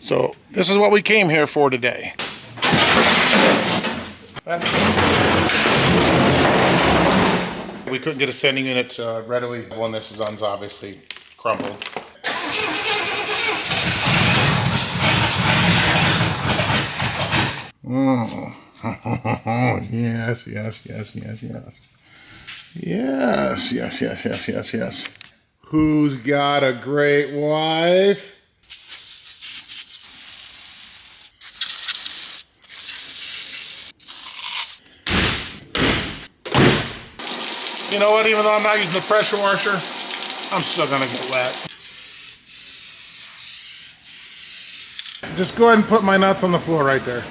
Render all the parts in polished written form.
So this is what we came here for today. We couldn't get a sending unit readily. One, this is obviously crumpled. Oh, yes, yes, yes, yes, yes. Yes, yes, yes, yes, yes, yes. Who's got a great wife? You know what, even though I'm not using the pressure washer, I'm still gonna get wet. Just go ahead and put my nuts on the floor right there.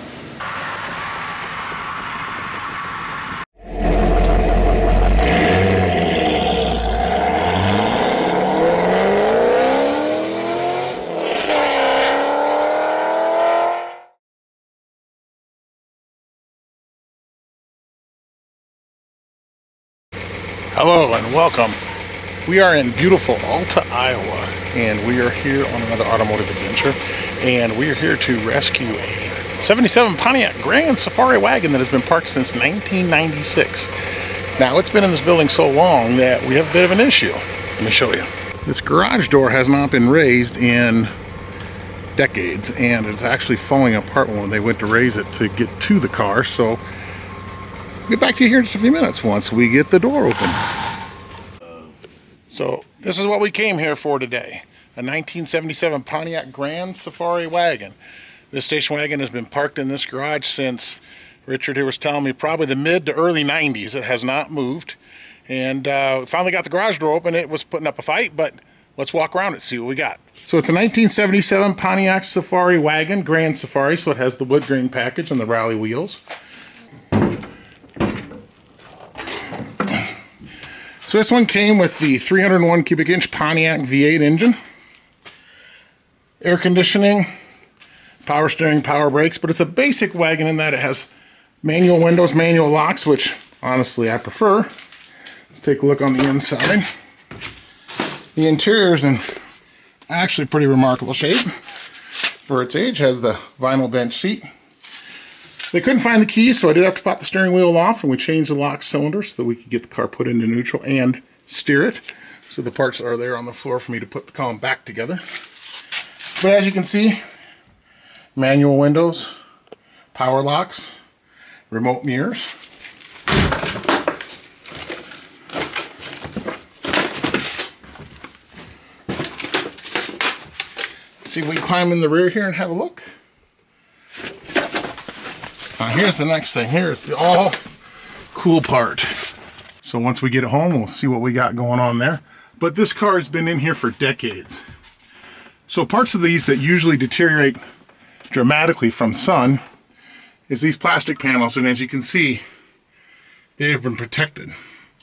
Hello and welcome. We are in beautiful Alta, Iowa, and we are here on another automotive adventure, and we are here to rescue a 77 Pontiac Grand Safari Wagon that has been parked since 1996. Now, it's been in this building so long that we have a bit of an issue. Let me show you. This garage door has not been raised in decades, and it's actually falling apart when they went to raise it to get to the car, so we'll get back to you here in just a few minutes once we get the door open. So this is what we came here for today. A 1977 Pontiac Grand Safari Wagon. This station wagon has been parked in this garage since, Richard here was telling me, probably the mid to early 90s. It has not moved. And finally got the garage door open. It was putting up a fight, but let's walk around it, see what we got. So it's a 1977 Pontiac Safari Wagon, Grand Safari, so it has the wood grain package and the rally wheels. So this one came with the 301 cubic inch Pontiac V8 engine, air conditioning, power steering, power brakes, but it's a basic wagon in that it has manual windows, manual locks, which honestly I prefer. Let's take a look on the inside. The interior is in actually pretty remarkable shape for its age. Has the vinyl bench seat. They couldn't find the keys, so I did have to pop the steering wheel off, and we changed the lock cylinder so that we could get the car put into neutral and steer it. So the parts are there on the floor for me to put the column back together. But as you can see, manual windows, power locks, remote mirrors. Let's see if we can climb in the rear here and have a look. Now here's the next thing. Here's the all cool part. So once we get it home, we'll see what we got going on there. But this car has been in here for decades. So parts of these that usually deteriorate dramatically from sun is these plastic panels. And as you can see, they have been protected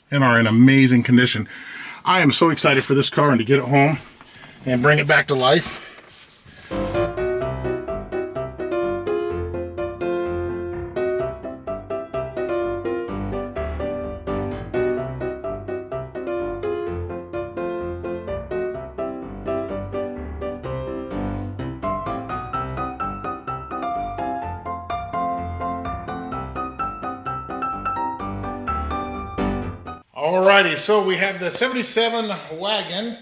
and are in amazing condition. I am so excited for this car and to get it home and bring it back to life. Alrighty, so we have the 77 wagon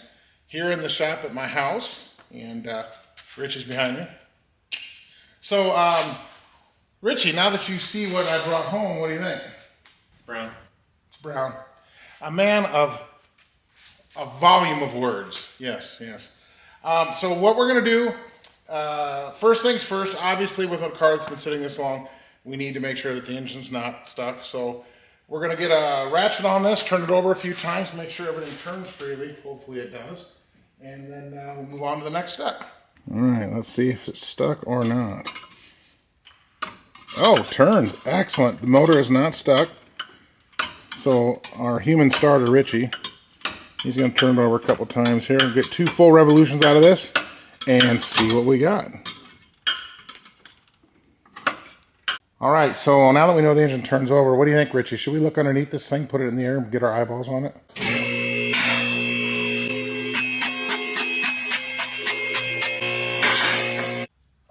here in the shop at my house, and Rich is behind me. So, Richie, now that you see what I brought home, what do you think? It's brown. It's brown. A man of a volume of words. Yes, yes. So what we're going to do, first things first, obviously with a car that's been sitting this long, we need to make sure that the engine's not stuck. So we're going to get a ratchet on this, turn it over a few times, make sure everything turns freely. Hopefully it does. And then we'll move on to the next step. All right, let's see if it's stuck or not. Oh, turns. Excellent. The motor is not stuck. So our human starter, Richie, he's going to turn it over a couple times here and get 2 full revolutions out of this and see what we got. All right, so now that we know the engine turns over, what do you think, Richie? Should we look underneath this thing, put it in the air, and get our eyeballs on it?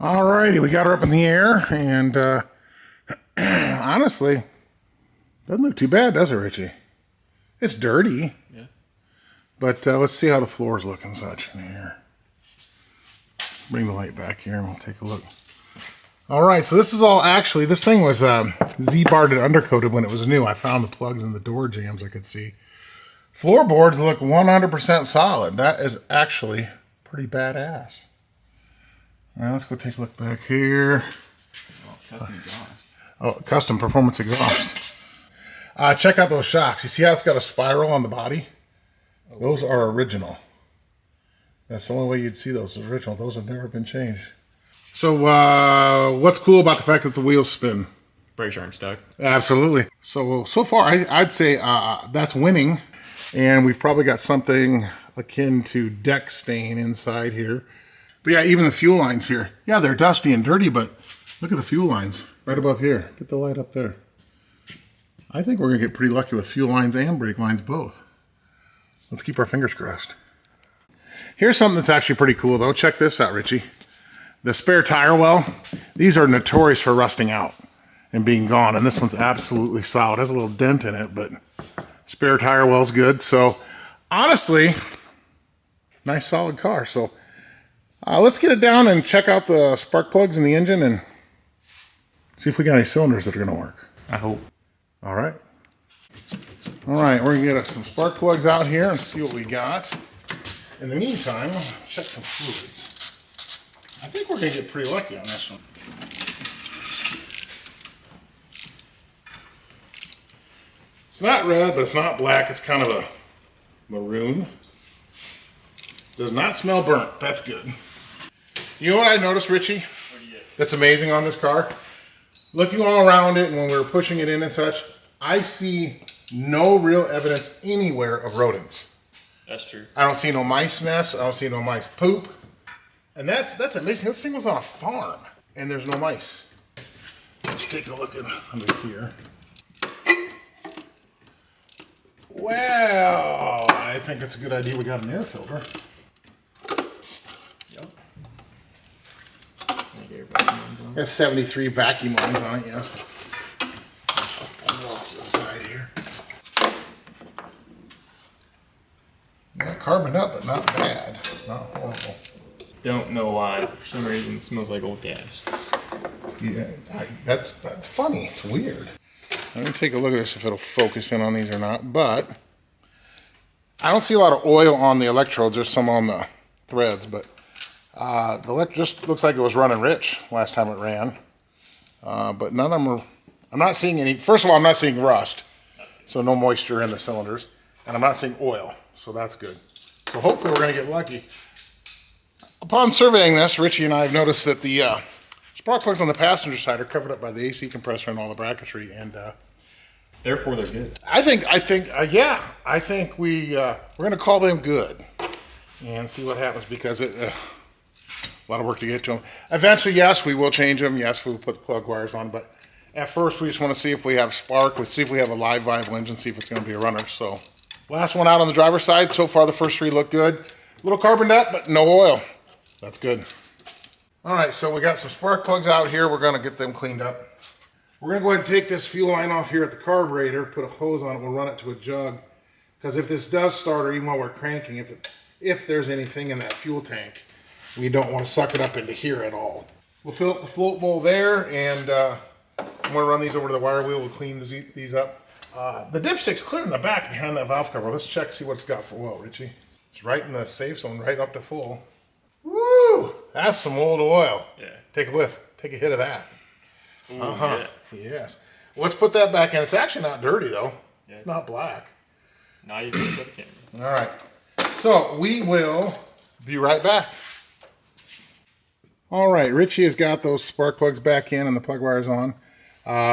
Alrighty, we got her up in the air, and honestly, doesn't look too bad, does it, Richie? It's dirty. Yeah. But let's see how the floors look and such in here. Bring the light back here and we'll take a look. All right, so this is all actually, this thing was Z-barred and undercoated when it was new. I found the plugs in the door jambs I could see. Floorboards look 100% solid. That is actually pretty badass. All right, let's go take a look back here. Oh, custom exhaust. Oh, custom performance exhaust. Check out those shocks. You see how it's got a spiral on the body? Those are original. That's the only way you'd see those original. Those have never been changed. So what's cool about the fact that the wheels spin? Brakes aren't stuck. Absolutely. So far, I'd say that's winning. And we've probably got something akin to deck stain inside here. But yeah, even the fuel lines here. Yeah, they're dusty and dirty, but look at the fuel lines right above here. Get the light up there. I think we're going to get pretty lucky with fuel lines and brake lines both. Let's keep our fingers crossed. Here's something that's actually pretty cool, though. Check this out, Richie. The spare tire well, these are notorious for rusting out and being gone, and this one's absolutely solid. It has a little dent in it, but spare tire well's good. So, honestly, nice solid car. So, let's get it down and check out the spark plugs in the engine and see if we got any cylinders that are going to work. I hope. All right. All right, we're going to get us some spark plugs out here and see what we got. In the meantime, I'll check some fluids. I think we're going to get pretty lucky on this one. It's not red, but it's not black. It's kind of a maroon. Does not smell burnt. That's good. You know what I noticed, Richie? That's amazing on this car? Looking all around it and when we were pushing it in and such, I see no real evidence anywhere of rodents. That's true. I don't see no mice nests. I don't see no mice poop. And that's amazing. This thing was on a farm and there's no mice. Let's take a look at under here. Well, I think it's a good idea we got an air filter. Yep. Has 73 vacuum lines on it, yes. I'll pull it off to the side here. Yeah, carboned up, but not bad. Not horrible. Don't know why. For some reason, it smells like old gas. Yeah, that's funny. It's weird. Let me take a look at this if it'll focus in on these or not. But I don't see a lot of oil on the electrodes. There's some on the threads, but the electric just looks like it was running rich last time it ran. But none of them are. I'm not seeing any. First of all, I'm not seeing rust, so no moisture in the cylinders, and I'm not seeing oil, so that's good. So hopefully we're going to get lucky. Upon surveying this, Richie and I have noticed that the spark plugs on the passenger side are covered up by the AC compressor and all the bracketry, and therefore they're good. I think we're going to call them good and see what happens because a lot of work to get to them. Eventually, yes, we will change them. Yes, we'll put the plug wires on, but at first we just want to see if we have spark. We'll see if we have a live viable engine, see if it's going to be a runner. So, last one out on the driver's side. So far, the first three look good. A little carboned up, but no oil. That's good. All right, so we got some spark plugs out here. We're going to get them cleaned up. We're going to go ahead and take this fuel line off here at the carburetor, put a hose on it, we'll run it to a jug. Because if this does start, or even while we're cranking, if there's anything in that fuel tank, we don't want to suck it up into here at all. We'll fill up the float bowl there, and I'm going to run these over to the wire wheel. We'll clean these up. The dipstick's clear in the back behind that valve cover. Let's check, see what it's got for oil, Richie. It's right in the safe zone, right up to full. Woo! That's some old oil. Yeah. Take a whiff. Take a hit of that. Ooh, yeah. Yes. Well, let's put that back in. It's actually not dirty, though. Yeah, it's not black. Not even for the camera. All right. So we will be right back. All right. Richie has got those spark plugs back in and the plug wires on.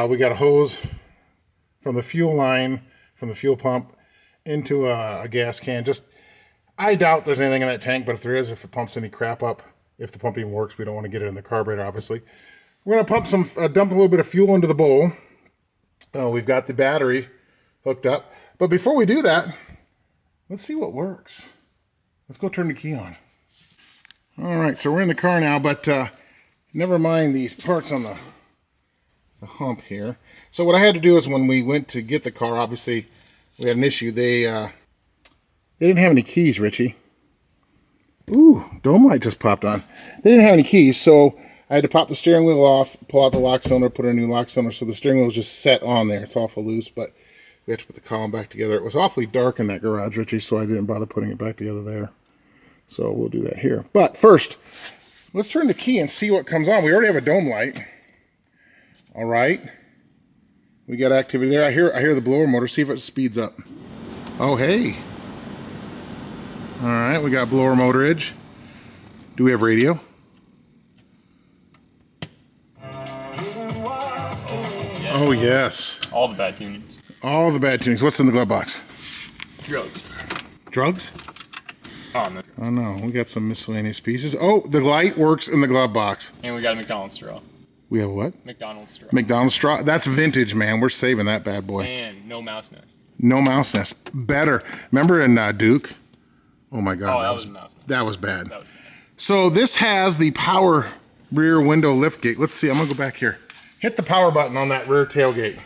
We got a hose from the fuel line, from the fuel pump, into a gas can. I doubt there's anything in that tank, but if there is, if it pumps any crap up, if the pump even works, we don't want to get it in the carburetor, obviously. We're going to dump a little bit of fuel into the bowl. We've got the battery hooked up. But before we do that, let's see what works. Let's go turn the key on. All right, so we're in the car now, but Never mind these parts on the hump here. So what I had to do is when we went to get the car, obviously we had an issue. They didn't have any keys, Richie. Ooh, dome light just popped on. They didn't have any keys, so I had to pop the steering wheel off, pull out the lock cylinder, put in a new lock cylinder, so the steering wheel was just set on there. It's awful loose, but we have to put the column back together. It was awfully dark in that garage, Richie, so I didn't bother putting it back together there. So we'll do that here. But first, let's turn the key and see what comes on. We already have a dome light. All right. We got activity there. I hear the blower motor. See if it speeds up. Oh, hey. All right, we got blower motorage. Do we have radio? Oh, yes. All the bad tunings. All the bad tunings. What's in the glove box? Drugs. Drugs? Oh, no. Oh, no. We got some miscellaneous pieces. Oh, the light works in the glove box. And we got a McDonald's straw. We have what? McDonald's straw. McDonald's straw. That's vintage, man. We're saving that bad boy. And no mouse nest. No mouse nest. Better. Remember in Duke? Oh, my God. Oh, that was a mouse nest. That was bad. That was bad. So this has the power rear window lift gate. Let's see. I'm going to go back here. Hit the power button on that rear tailgate.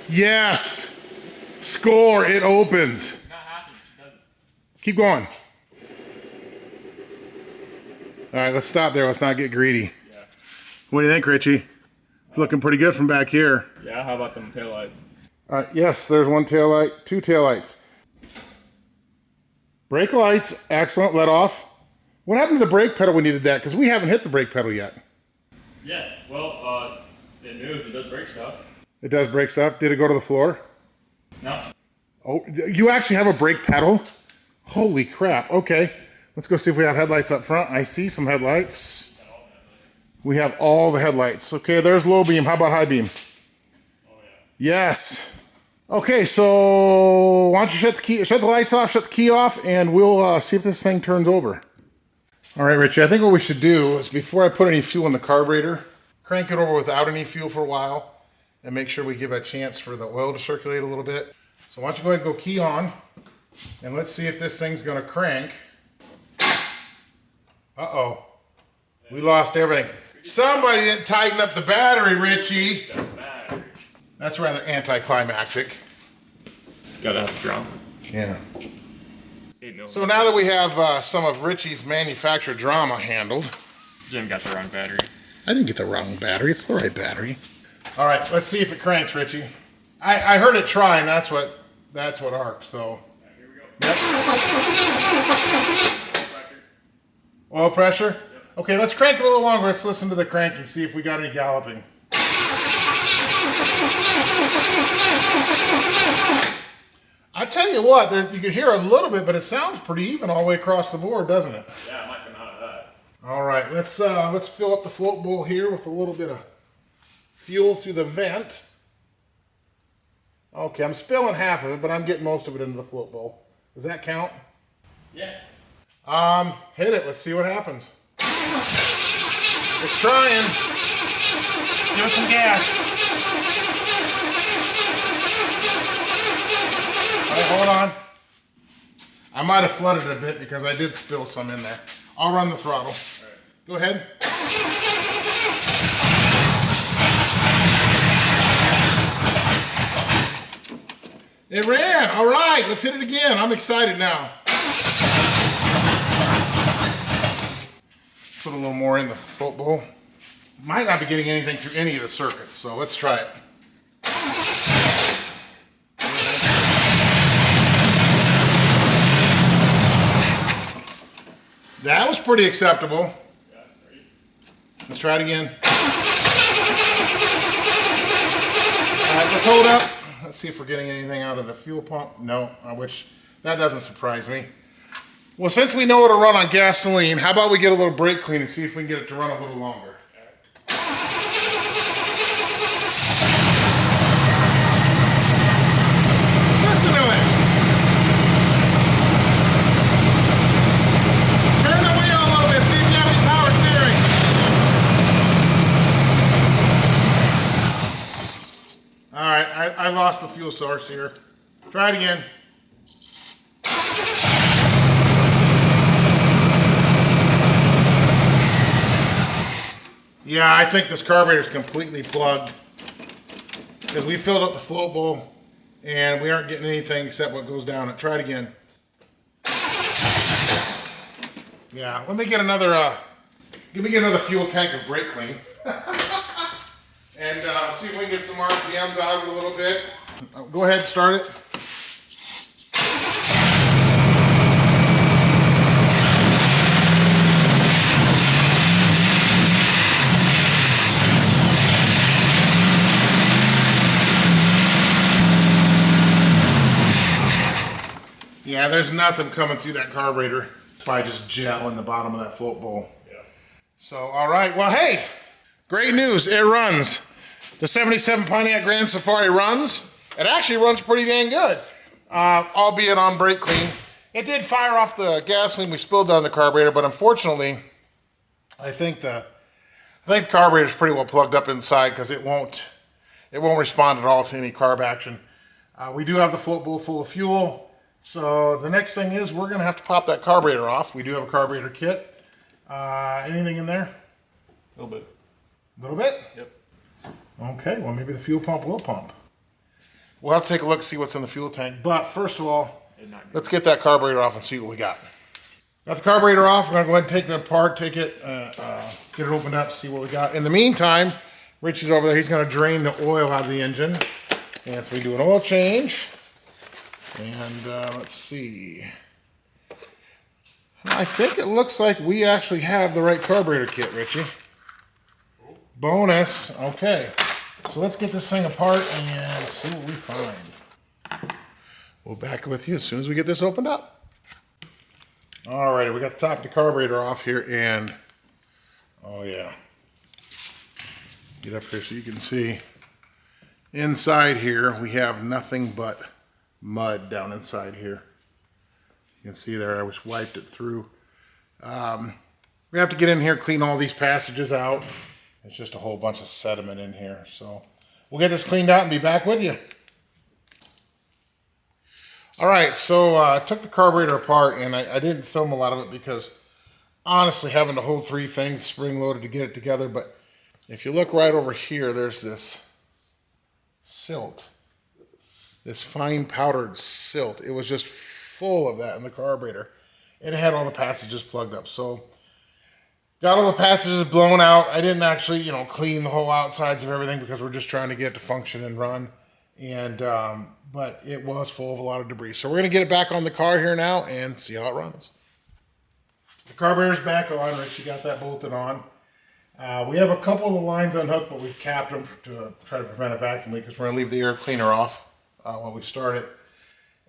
Yes! Score! It opens. Not happy. She doesn't. Keep going. All right, let's stop there. Let's not get greedy. Yeah. What do you think, Richie? It's looking pretty good from back here. Yeah, how about them taillights? Yes, there's one tail light, two tail lights. Brake lights, excellent. Let off. What happened to the brake pedal when you did that? Because we haven't hit the brake pedal yet. Yeah, well, it moves. It does brake stuff. It does brake stuff. Did it go to the floor? No. Oh, you actually have a brake pedal? Holy crap. Okay. Let's go see if we have headlights up front. I see some headlights. We have all the headlights. Okay, there's low beam. How about high beam? Oh, yeah. Yes. Okay, so why don't you shut the lights off, shut the key off, and we'll see if this thing turns over. All right, Richie, I think what we should do is before I put any fuel in the carburetor, crank it over without any fuel for a while and make sure we give a chance for the oil to circulate a little bit. So why don't you go ahead and go key on, and let's see if this thing's gonna crank. Uh-oh, we lost everything. Somebody didn't tighten up the battery, Richie. That's rather anticlimactic. Gotta have drama. Yeah. 8 mil. So now that we have some of Richie's manufacturer drama handled. Jim got the wrong battery. I didn't get the wrong battery. It's the right battery. All right, let's see if it cranks, Richie. I heard it try, and that's what arced. So. Yeah, here we go. Yep. Oil pressure. Yep. Okay, let's crank it a little longer. Let's listen to the cranking. See if we got any galloping. I tell you what, you can hear a little bit, but it sounds pretty even all the way across the board, doesn't it? Yeah, it might come out of that. All right, let's fill up the float bowl here with a little bit of fuel through the vent. Okay, I'm spilling half of it, but I'm getting most of it into the float bowl. Does that count? Yeah. Hit it. Let's see what happens. It's trying. Give it some gas. All right, hold on. I might have flooded it a bit because I did spill some in there. I'll run the throttle. All right. Go ahead. It ran. All right, let's hit it again. I'm excited now. Put a little more in the float bowl. Might not be getting anything through any of the circuits, so let's try it. That was pretty acceptable. Let's try it again. All right, let's hold up. Let's see if we're getting anything out of the fuel pump. No, which that doesn't surprise me. Well, since we know it'll run on gasoline, how about we get a little brake clean and see if we can get it to run a little longer. Listen to it. Turn the wheel a little bit, see if you have any power steering. All right, I lost the fuel source here. Try it again. Yeah, I think this carburetor is completely plugged because we filled up the float bowl and we aren't getting anything except what goes down it. Try it again. Yeah, let me get another fuel tank of brake clean. And see if we can get some RPMs out of it a little bit. Go ahead and start it. Yeah, there's nothing coming through that carburetor. Probably just gel in the bottom of that float bowl. Yeah. So, all right. Well, hey, great news. It runs. The 77 Pontiac Grand Safari runs. It actually runs pretty dang good, albeit on brake clean. It did fire off the gasoline we spilled down the carburetor, but unfortunately, I think the carburetor is pretty well plugged up inside because it won't respond at all to any carb action. We do have the float bowl full of fuel. So the next thing is we're going to have to pop that carburetor off. We do have a carburetor kit. Anything in there? A little bit. A little bit? Yep. Okay, well maybe the fuel pump will pump. We'll have to take a look, see what's in the fuel tank. But first of all, let's get that carburetor off and see what we got. Got the carburetor off. We're going to go ahead and take it apart, get it opened up, see what we got. In the meantime, Richie's over there. He's going to drain the oil out of the engine. And so we do an oil change. And let's see. I think it looks like we actually have the right carburetor kit, Richie. Bonus. Okay. So let's get this thing apart and see what we find. We'll back with you as soon as we get this opened up. Alrighty, we got the top of the carburetor off here and oh yeah. Get up here so you can see. Inside here we have nothing but mud down inside here. You can see there I just wiped it through. We have to get in here, clean all these passages out. It's just a whole bunch of sediment in here. So we'll get this cleaned out and be back with you. All right, so I took the carburetor apart and I didn't film a lot of it because honestly having to hold three things spring-loaded to get it together. But if you look right over here, there's this silt. This fine powdered silt. It was just full of that in the carburetor. And it had all the passages plugged up. So got all the passages blown out. I didn't actually, clean the whole outsides of everything because we're just trying to get it to function and run. And but it was full of a lot of debris. So we're going to get it back on the car here now and see how it runs. The carburetor's back on. Richie got that bolted on. We have a couple of the lines unhooked, but we've capped them to try to prevent a vacuum leak because we're going to leave the air cleaner off when we start it.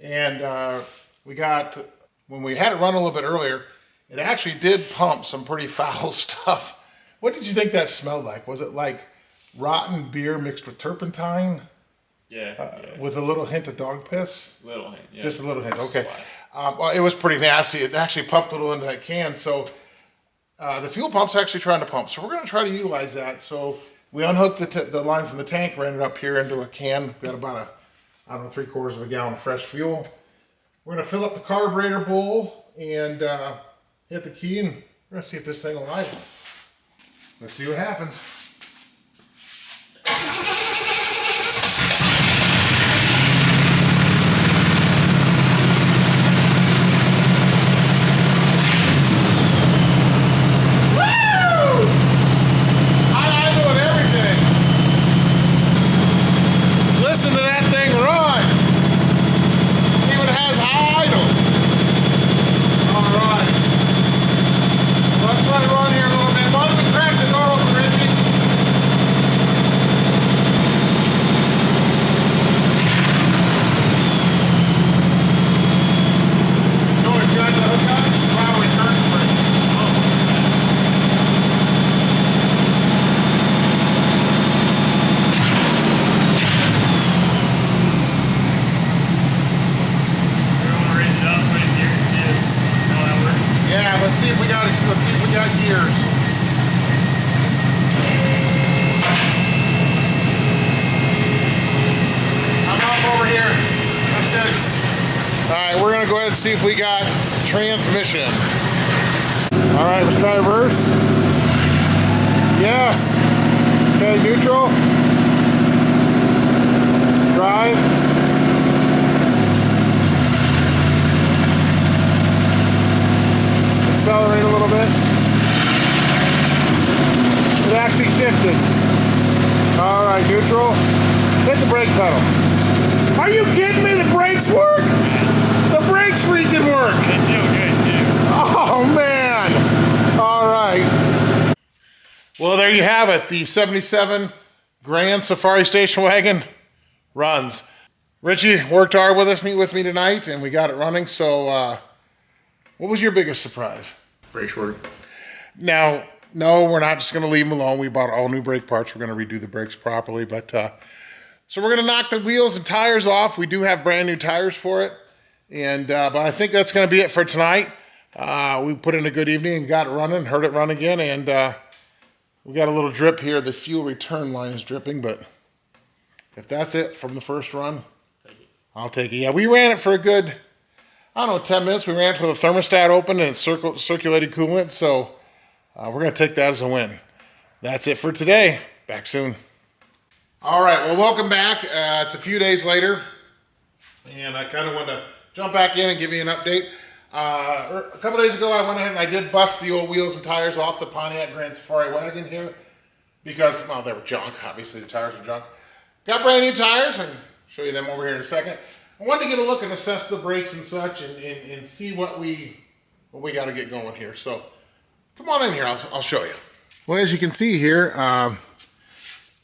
And we got, when we had it run a little bit earlier, it actually did pump some pretty foul stuff. What did you think that smelled like? Was it like rotten beer mixed with turpentine? Yeah. With a little hint of dog piss? Little hint, yeah. Just a little hint, okay. Well, it was pretty nasty. It actually pumped a little into that can. So the fuel pump's actually trying to pump. So we're going to try to utilize that. So we unhooked the line from the tank, ran it up here into a can. We've got about a, 3/4 of a gallon of fresh fuel. We're going to fill up the carburetor bowl and hit the key and we're going to see if this thing will idle. Let's see what happens. Let's see if we got gears. I'm up over here. That's good. All right, we're gonna go ahead and see if we got transmission. All right, let's try reverse. Yes. neutral. Drive. Accelerate a little bit. It actually shifted. All right, neutral. Hit the brake pedal. Are you kidding me? The brakes work? The brakes freaking work. They feel good too. Oh man. All right. Well, there you have it. The 77 Grand Safari Station Wagon runs. Richie worked hard with me tonight, and we got it running. So, what was your biggest surprise? Brakes work. Now, no, we're not just going to leave them alone. We bought all new brake parts. We're going to redo the brakes properly. But so we're going to knock the wheels and tires off. We do have brand new tires for it. And but I think that's going to be it for tonight. We put in a good evening and got it running, heard it run again. And we got a little drip here. The fuel return line is dripping. But if that's it from the first run, I'll take it. Yeah, we ran it for a good, I don't know, 10 minutes. We ran till the thermostat opened and it circulated coolant. So we're going to take that as a win. That's it for today. Back soon. All right, well, welcome back. It's a few days later, and I kind of want to jump back in and give you an update. A couple days ago, I went ahead and I did bust the old wheels and tires off the Pontiac Grand Safari Wagon here because, well, they were junk. Obviously, the tires were junk. Got brand new tires, and show you them over here in a second. I wanted to get a look and assess the brakes and such and see what we got to get going here. So come on in here, I'll show you. Well, as you can see here,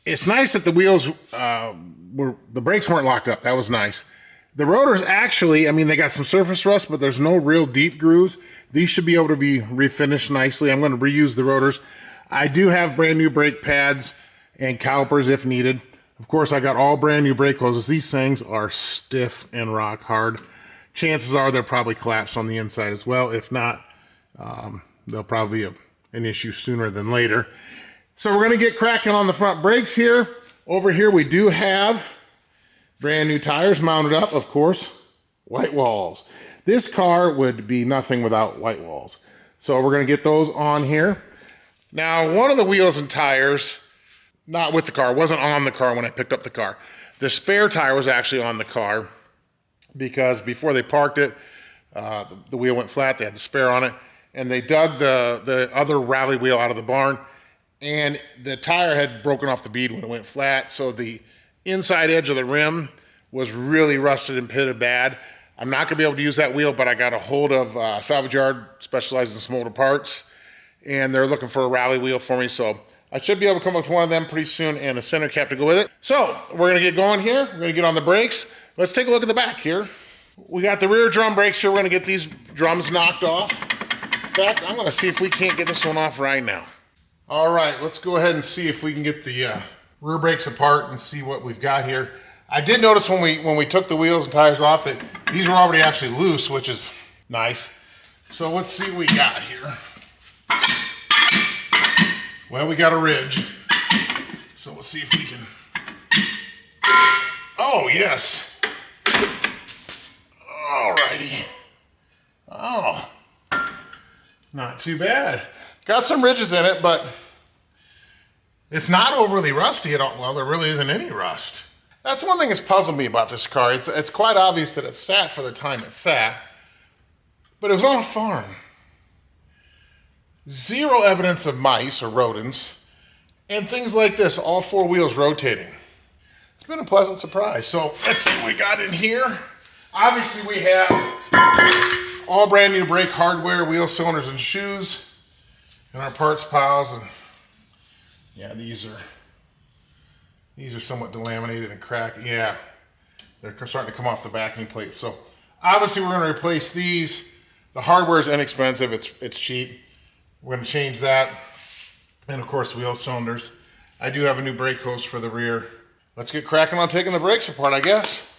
it's nice that the wheels the brakes weren't locked up. That was nice. The rotors actually, I mean, they got some surface rust, but there's no real deep grooves. These should be able to be refinished nicely. I'm going to reuse the rotors. I do have brand new brake pads and calipers if needed. Of course, I got all brand new brake hoses. These things are stiff and rock hard. Chances are they'll probably collapse on the inside as well. If not, they'll probably be an issue sooner than later. So we're going to get cracking on the front brakes here. Over here we do have brand new tires mounted up, of course, white walls. This car would be nothing without white walls. So we're going to get those on here. Now, one of the wheels and tires, not with the car, wasn't on the car when I picked up the car. The spare tire was actually on the car because before they parked it, the wheel went flat. They had the spare on it, and they dug the other rally wheel out of the barn, and the tire had broken off the bead when it went flat, so the inside edge of the rim was really rusted and pitted bad. I'm not going to be able to use that wheel, but I got a hold of Salvage Yard, specialized in smolder parts, and they're looking for a rally wheel for me, so I should be able to come up with one of them pretty soon and a center cap to go with it. So we're going to get going here. We're going to get on the brakes. Let's take a look at the back here. We got the rear drum brakes here. We're going to get these drums knocked off. In fact, I'm going to see if we can't get this one off right now. All right, let's go ahead and see if we can get the rear brakes apart and see what we've got here. I did notice when we took the wheels and tires off that these were already actually loose, which is nice. So let's see what we got here. Well, we got a ridge. So let's see if we can. Oh, yes. All righty. Oh, not too bad. Got some ridges in it, but it's not overly rusty at all. Well, there really isn't any rust. That's one thing that's puzzled me about this car. It's quite obvious that it sat for the time it sat, but it was on a farm. Zero evidence of mice or rodents, and things like this, all four wheels rotating. It's been a pleasant surprise. So let's see what we got in here. Obviously we have all brand new brake hardware, wheel cylinders and shoes in our parts piles, and yeah, these are somewhat delaminated and cracked. Yeah, they're starting to come off the backing plate. So obviously we're going to replace these. The hardware is inexpensive. It's cheap. We're going to change that. And of course, wheel cylinders. I do have a new brake hose for the rear. Let's get cracking on taking the brakes apart, I guess.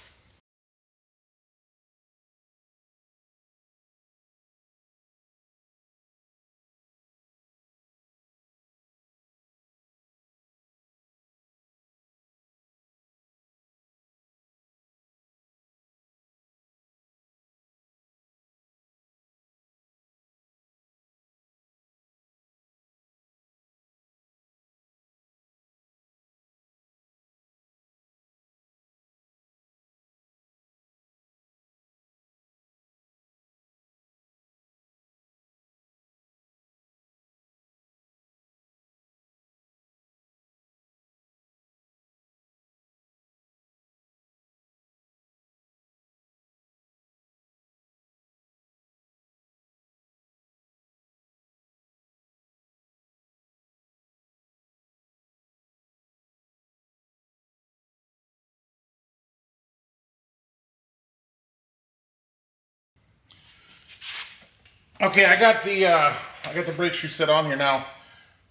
Okay, I got the brake shoe set on here now.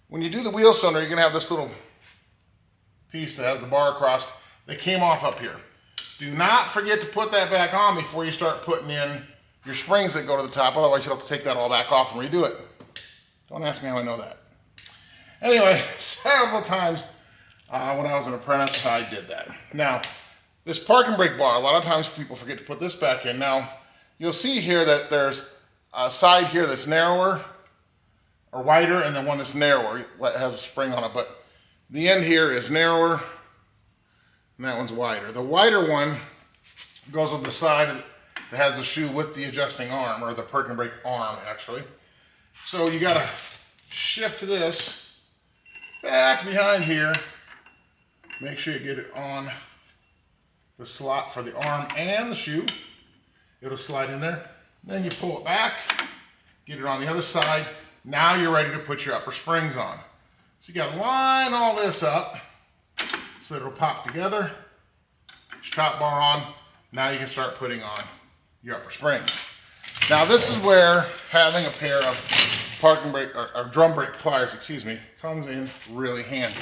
When you do the wheel cylinder, you're gonna have this little piece that has the bar across. They came off up here. Do not forget to put that back on before you start putting in your springs that go to the top. Otherwise, you'll have to take that all back off and redo it. Don't ask me how I know that. Anyway, several times when I was an apprentice, I did that. Now, this parking brake bar, a lot of times people forget to put this back in. Now, you'll see here that there's a side here that's narrower or wider, and then one that's narrower that has a spring on it. But the end here is narrower, and that one's wider. The wider one goes with the side that has the shoe with the adjusting arm, or the parking brake arm, actually. So you gotta shift this back behind here. Make sure you get it on the slot for the arm and the shoe. It'll slide in there. Then you pull it back, get it on the other side. Now you're ready to put your upper springs on. So you gotta line all this up so it'll pop together. Put your top bar on. Now you can start putting on your upper springs. Now this is where having a pair of parking brake or drum brake pliers, comes in really handy.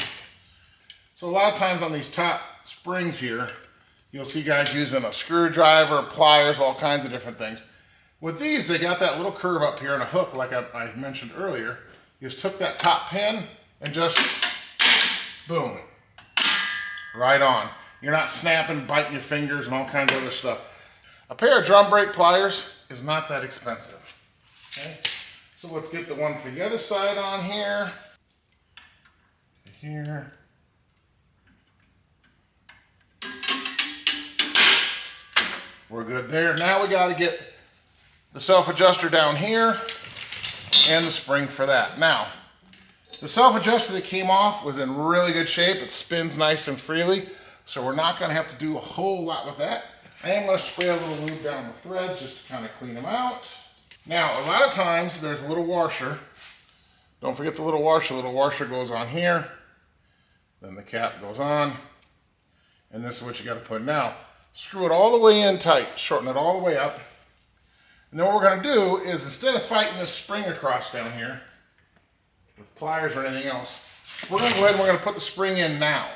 So a lot of times on these top springs here, you'll see guys using a screwdriver, pliers, all kinds of different things. With these, they got that little curve up here and a hook, like I mentioned earlier. You just took that top pin and just, boom, right on. You're not snapping, biting your fingers and all kinds of other stuff. A pair of drum brake pliers is not that expensive. Okay? So let's get the one for the other side on here. Here. We're good there. Now we got to get the self-adjuster down here and the spring for that. Now, the self-adjuster that came off was in really good shape. It spins nice and freely, so we're not going to have to do a whole lot with that. I am going to spray a little lube down the threads just to kind of clean them out. Now, a lot of times there's a little washer. Don't forget the little washer. The little washer goes on here. Then the cap goes on. And this is what you got to put now. Screw it all the way in tight. Shorten it all the way up. And then what we're going to do is, instead of fighting this spring across down here with pliers or anything else, we're going to go ahead and we're going to put the spring in now.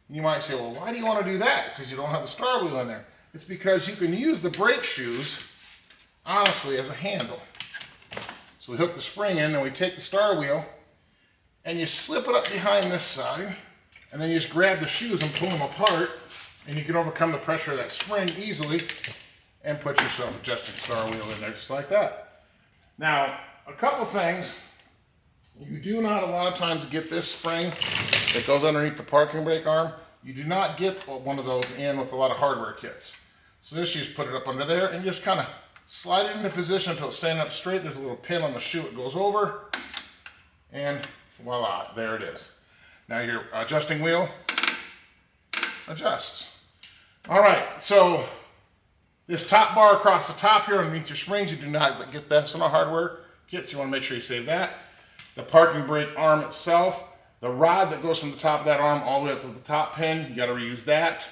And you might say, well, why do you want to do that? Because you don't have the star wheel in there. It's because you can use the brake shoes, honestly, as a handle. So we hook the spring in, then we take the star wheel, and you slip it up behind this side, and then you just grab the shoes and pull them apart, and you can overcome the pressure of that spring easily and put your self-adjusting star wheel in there just like that. Now, a couple things. You do not a lot of times get this spring that goes underneath the parking brake arm. You do not get one of those in with a lot of hardware kits. So this, you just put it up under there and just kind of slide it into position until it's standing up straight. There's a little pin on the shoe it goes over, and voila, there it is. Now your adjusting wheel adjusts. All right, so this top bar across the top here underneath your springs, you do not get that. So no hardware kits, you want to make sure you save that. The parking brake arm itself, the rod that goes from the top of that arm all the way up to the top pin, you got to reuse that.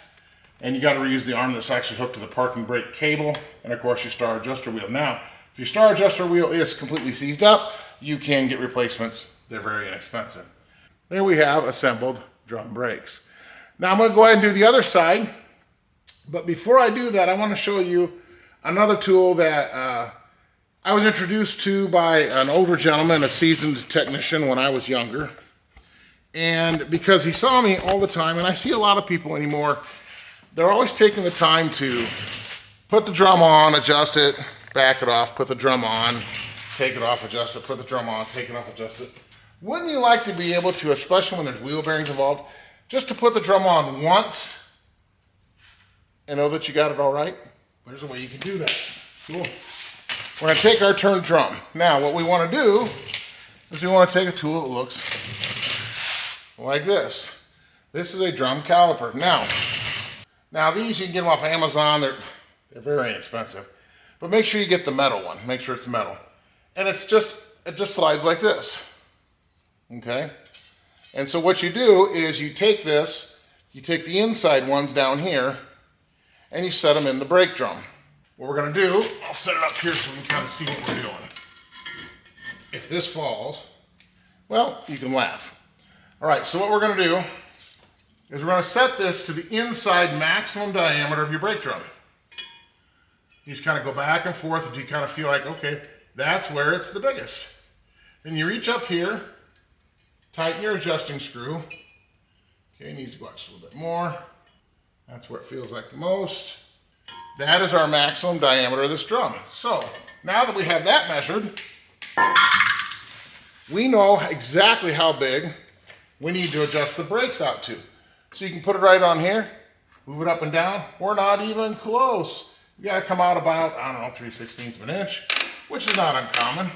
And you got to reuse the arm that's actually hooked to the parking brake cable, and of course your star adjuster wheel. Now, if your star adjuster wheel is completely seized up, you can get replacements. They're very inexpensive. There we have assembled drum brakes. Now I'm going to go ahead and do the other side, but before I do that, I want to show you another tool that I was introduced to by an older gentleman, a seasoned technician when I was younger. And because he saw me all the time, and I see a lot of people anymore, they're always taking the time to put the drum on, adjust it, back it off, put the drum on, take it off, adjust it, put the drum on, take it off, adjust it. Wouldn't you like to be able to, especially when there's wheel bearings involved, just to put the drum on once and know that you got it all right? There's a way you can do that. Cool. We're going to take our turned drum. Now, what we want to do is we want to take a tool that looks like this. This is a drum caliper. Now these, you can get them off Amazon. They're very inexpensive. But make sure you get the metal one. Make sure it's metal. And it just slides like this. Okay? And so what you do is you take this, you take the inside ones down here, and you set them in the brake drum. What we're going to do, I'll set it up here so we can kind of see what we're doing. if this falls, well, you can laugh. All right, so what we're gonna do is we're gonna set this to the inside maximum diameter of your brake drum. You just kind of go back and forth until you kind of feel like, okay, that's where it's the biggest. Then you reach up here, tighten your adjusting screw. Okay, it needs to go out just a little bit more. That's where it feels like the most. That is our maximum diameter of this drum. So now that we have that measured, we know exactly how big we need to adjust the brakes out to. So you can put it right on here, move it up and down. We're not even close. You gotta come out about, I don't know, 3/16 of an inch, which is not uncommon.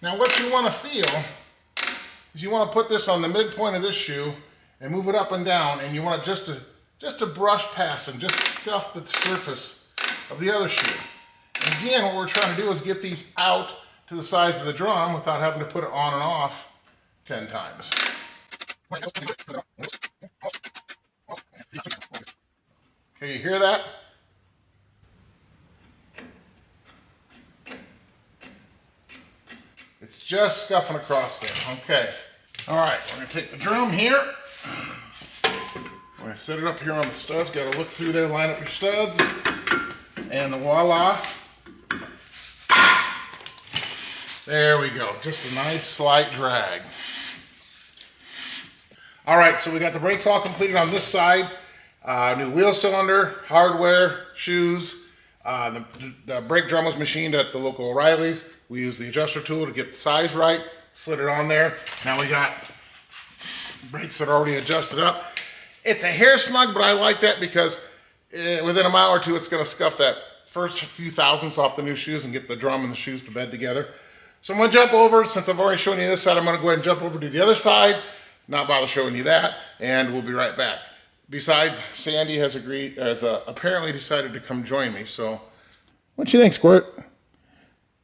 Now what you wanna feel is you wanna put this on the midpoint of this shoe and move it up and down, and you want it just to brush past and just scuff the surface of the other shoe. And again, what we're trying to do is get these out to the size of the drum without having to put it on and off 10 times. Okay, you hear that? It's just scuffing across there. Okay. All right, we're gonna take the drum here. We're gonna set it up here on the studs. Gotta look through there, line up your studs, and voila. There we go. Just a nice slight drag. All right, so we got the brakes all completed on this side. New wheel cylinder, hardware, shoes. The brake drum was machined at the local O'Reilly's. We used the adjuster tool to get the size right, slid it on there. Now we got brakes that are already adjusted up. It's a hair snug, but I like that because within a mile or two, it's gonna scuff that first few thousandths off the new shoes and get the drum and the shoes to bed together. So I'm gonna jump over, since I've already shown you this side, I'm gonna go ahead and jump over to the other side, not bother showing you that, and we'll be right back. Besides, Sandy has apparently decided to come join me, so. What do you think, Squirt?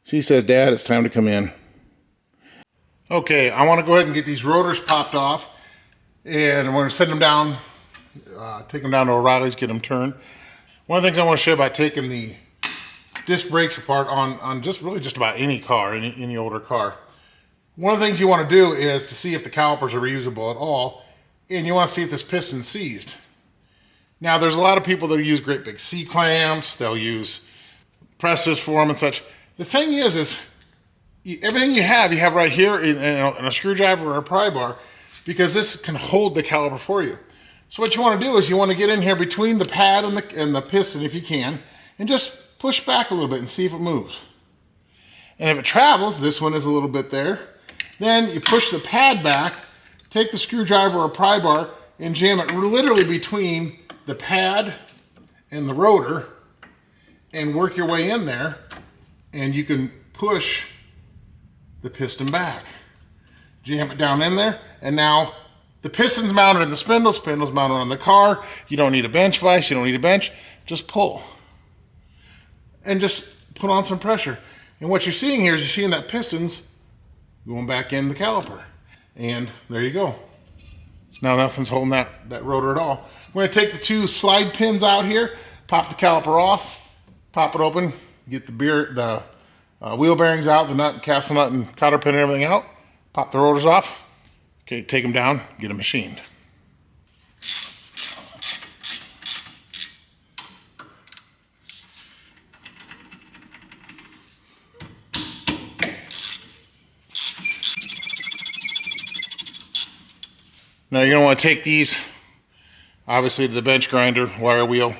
She says, Dad, it's time to come in. Okay, I wanna go ahead and get these rotors popped off, and we're gonna send them down, take them down to O'Reilly's, get them turned. One of the things I wanna show you about taking the disc brakes apart on just about any car, any older car. One of the things you want to do is to see if the calipers are reusable at all, and you want to see if this piston's seized. Now, there's a lot of people that use great big C-clamps, they'll use presses for them and such. The thing is everything you have right here in a screwdriver or a pry bar, because this can hold the caliper for you. So what you want to do is you want to get in here between the pad and the piston, if you can, and just push back a little bit and see if it moves. And if it travels, this one is a little bit there, then you push the pad back, take the screwdriver or pry bar and jam it literally between the pad and the rotor and work your way in there, and you can push the piston back. Jam it down in there, and now the piston's mounted in the spindle's mounted on the car. You don't need a bench vise, you don't need a bench, just pull. And just put on some pressure. And what you're seeing here is you're seeing that piston's going back in the caliper. And there you go. Now nothing's holding that rotor at all. We're gonna take the two slide pins out here, pop the caliper off, pop it open, get the wheel bearings out, the nut, castle nut, and cotter pin and everything out, pop the rotors off, okay, take them down, get them machined. Now you're going to want to take these, obviously, to the bench grinder, wire wheel,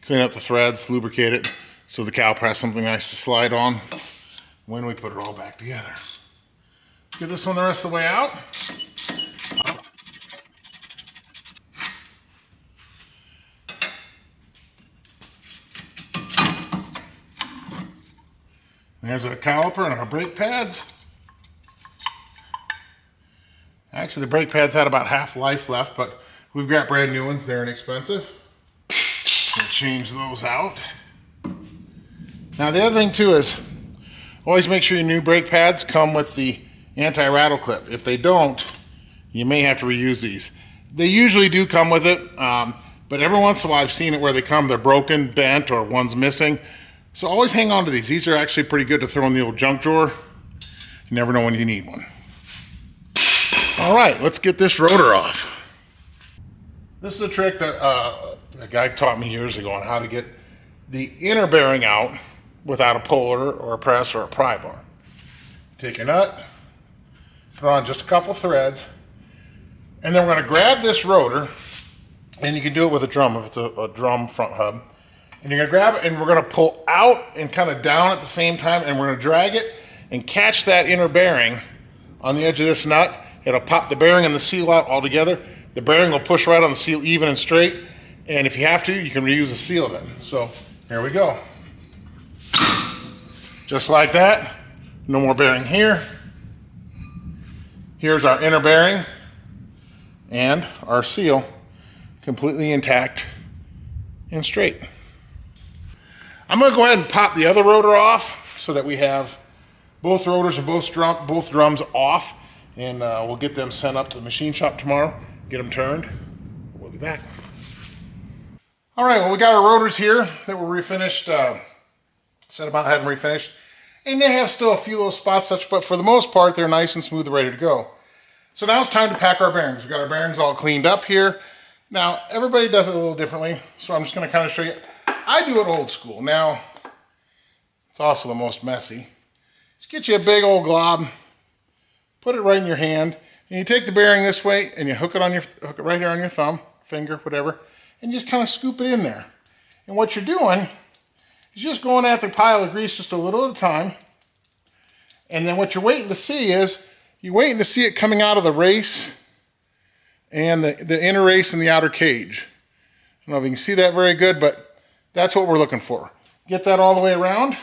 clean up the threads, lubricate it, so the caliper has something nice to slide on when we put it all back together. Let's get this one the rest of the way out. There's our caliper and our brake pads. Actually, the brake pads had about half life left, but we've got brand new ones. They're inexpensive. We'll change those out. Now, the other thing too is always make sure your new brake pads come with the anti-rattle clip. If they don't, you may have to reuse these. They usually do come with it, but every once in a while I've seen it where they're broken, bent, or one's missing. So always hang on to these. These are actually pretty good to throw in the old junk drawer. You never know when you need one. All right, let's get this rotor off. This is a trick that a guy taught me years ago on how to get the inner bearing out without a puller or a press or a pry bar. Take your nut, put on just a couple threads, and then we're going to grab this rotor, and you can do it with a drum if it's a drum front hub. And you're going to grab it, and we're going to pull out and kind of down at the same time, and we're going to drag it and catch that inner bearing on the edge of this nut. It'll pop the bearing and the seal out all together. The bearing will push right on the seal even and straight. And if you have to, you can reuse the seal then. So here we go. Just like that. No more bearing here. Here's our inner bearing and our seal completely intact and straight. I'm going to go ahead and pop the other rotor off so that we have both rotors and both drums off, and we'll get them sent up to the machine shop tomorrow, get them turned. We'll be back. All right, well, we got our rotors here that were refinished, set about having refinished, and they have still a few little spots, but for the most part, they're nice and smooth and ready to go. So now it's time to pack our bearings. We've got our bearings all cleaned up here. Now, everybody does it a little differently, so I'm just going to kind of show you. I do it old school. Now, it's also the most messy. Just get you a big old glob, put it right in your hand, and you take the bearing this way, and you hook it right here on your thumb, finger, whatever, and just kind of scoop it in there. And what you're doing is just going at the pile of grease just a little at a time, and then what you're waiting to see is, you're waiting to see it coming out of the race and the inner race and the outer cage. I don't know if you can see that very good, but that's what we're looking for. Get that all the way around,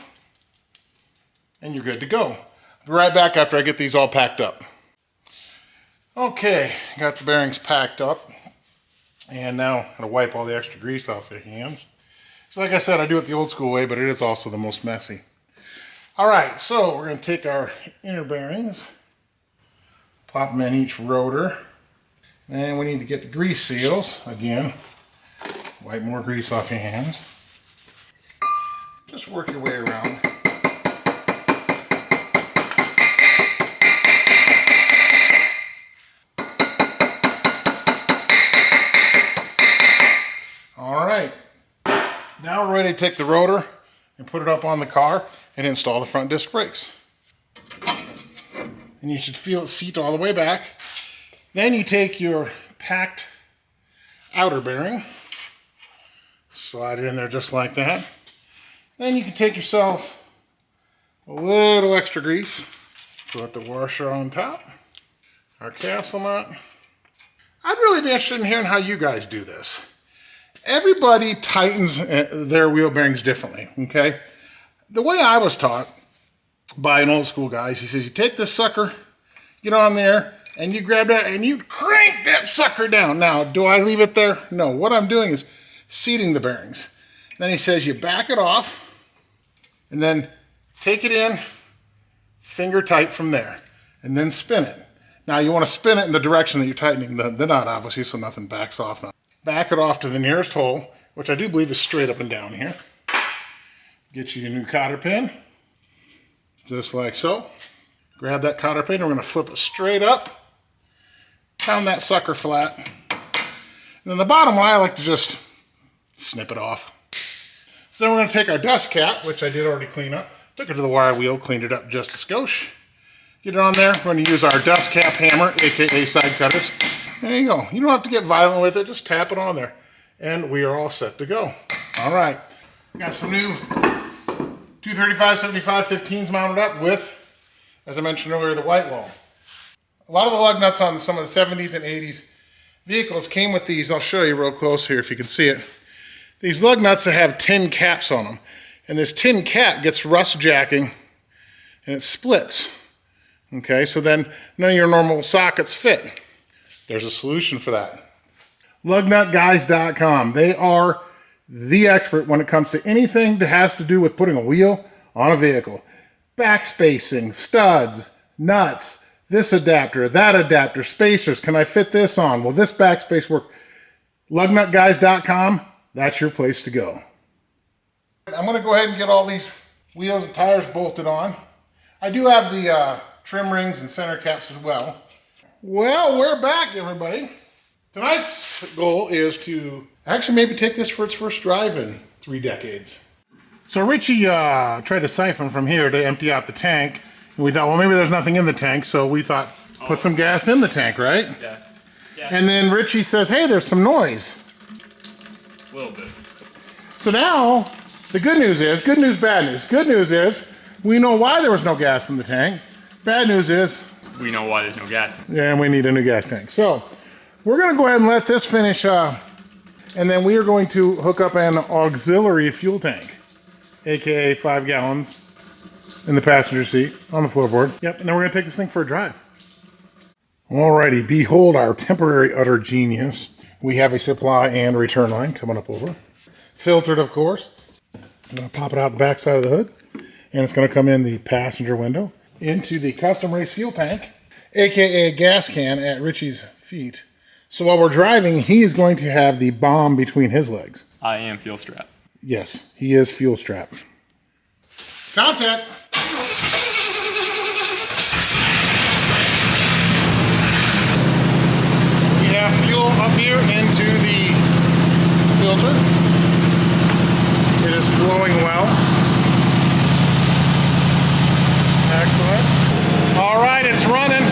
and you're good to go. I'll be right back after I get these all packed up. Okay, got the bearings packed up, and now I'm going to wipe all the extra grease off your hands. So like I said, I do it the old school way, but it is also the most messy. All right, so we're going to take our inner bearings, pop them in each rotor, and we need to get the grease seals. Again, wipe more grease off your hands. Just work your way around. All right, now we're ready to take the rotor and put it up on the car and install the front disc brakes. And you should feel it seat all the way back. Then you take your packed outer bearing, slide it in there just like that. Then you can take yourself a little extra grease, put the washer on top, our castle nut. I'd really be interested in hearing how you guys do this. Everybody tightens their wheel bearings differently, okay? The way I was taught by an old school guy, he says you take this sucker, get on there, and you grab that and you crank that sucker down. Now, do I leave it there? No, what I'm doing is seating the bearings. Then he says you back it off and then take it in, finger tight from there, and then spin it. Now you want to spin it in the direction that you're tightening the nut, obviously, so nothing backs off now. Back it off to the nearest hole, which I do believe is straight up and down here. Get you a new cotter pin, just like so. Grab that cotter pin, and we're going to flip it straight up, pound that sucker flat. And then the bottom one, I like to just snip it off. So then we're going to take our dust cap, which I did already clean up, took it to the wire wheel, cleaned it up just a skosh. Get it on there. We're going to use our dust cap hammer, aka side cutters. There you go. You don't have to get violent with it, just tap it on there. And we are all set to go. All right. Got some new 235/75 15s mounted up with, as I mentioned earlier, the white wall. A lot of the lug nuts on some of the 70s and 80s vehicles came with these. I'll show you real close here if you can see it. These lug nuts that have tin caps on them. And this tin cap gets rust jacking and it splits. Okay, so then none of your normal sockets fit. There's a solution for that. Lugnutguys.com. They are the expert when it comes to anything that has to do with putting a wheel on a vehicle. Backspacing, studs, nuts, this adapter, that adapter, spacers. Can I fit this on? Will this backspace work? Lugnutguys.com, that's your place to go. I'm going to go ahead and get all these wheels and tires bolted on. I do have the trim rings and center caps as well. Well, we're back, everybody. Tonight's goal is to actually maybe take this for its first drive in 3 decades. So Richie tried to siphon from here to empty out the tank. And we thought, well, maybe there's nothing in the tank, so we thought, put some gas in the tank, right? Yeah. And then Richie says, hey, there's some noise. A little bit. So now, the good news is, good news, bad news. Good news is, we know why there was no gas in the tank. Bad news is, We know why there's no gas. yeah, and we need a new gas tank. So, we're going to go ahead and let this finish, and then we are going to hook up an auxiliary fuel tank, aka 5 gallons, in the passenger seat on the floorboard. Yep, and then we're going to take this thing for a drive. Alrighty, behold our temporary utter genius. We have a supply and return line coming up over. Filtered, of course. I'm going to pop it out the back side of the hood, and it's going to come in the passenger window into the custom race fuel tank, aka gas can at Richie's feet. So while we're driving, he is going to have the bomb between his legs. I am fuel strap. Yes, he is fuel strapped. Contact. We have fuel up here into the filter. It is flowing well. Excellent. All right, it's running.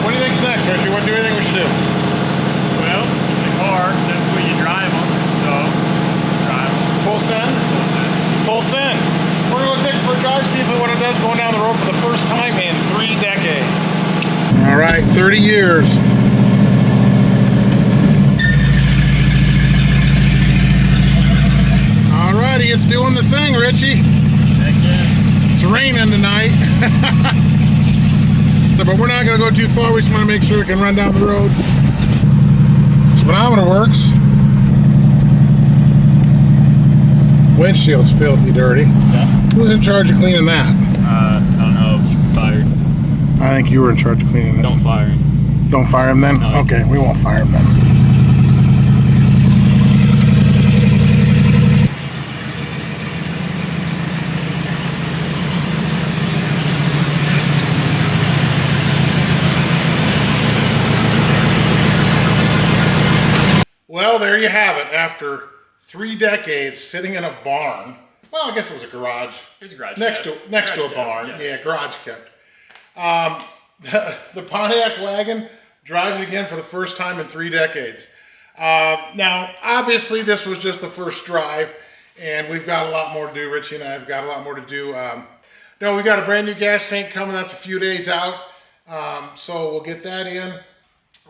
What do you think's next, Richie? What do you think we should do? Well, it's a car. Typically you drive them. So, drive them. Full send? Full send. We're going to take it for a drive, see what it does going down the road for the first time in 3 decades. All right, 30 years. All righty, it's doing the thing, Richie. Heck yeah. It's raining tonight. But we're not going to go too far. We just want to make sure it can run down the road. Speedometer works. Windshield's filthy dirty. Yeah. Who's in charge of cleaning that? I don't know. Should be fired. I think you were in charge of cleaning it. Don't fire him. Don't fire him then? No, okay, we won't fire him then. Well, there you have it. After 3 decades sitting in a barn. Well, I guess it was a garage. It was a garage. Next to a barn. Yeah, garage kept. The Pontiac wagon drives again for the first time in 3 decades. Now, obviously, this was just the first drive, and we've got a lot more to do. Richie and I have got a lot more to do. No, we've got a brand new gas tank coming. That's a few days out, so we'll get that in.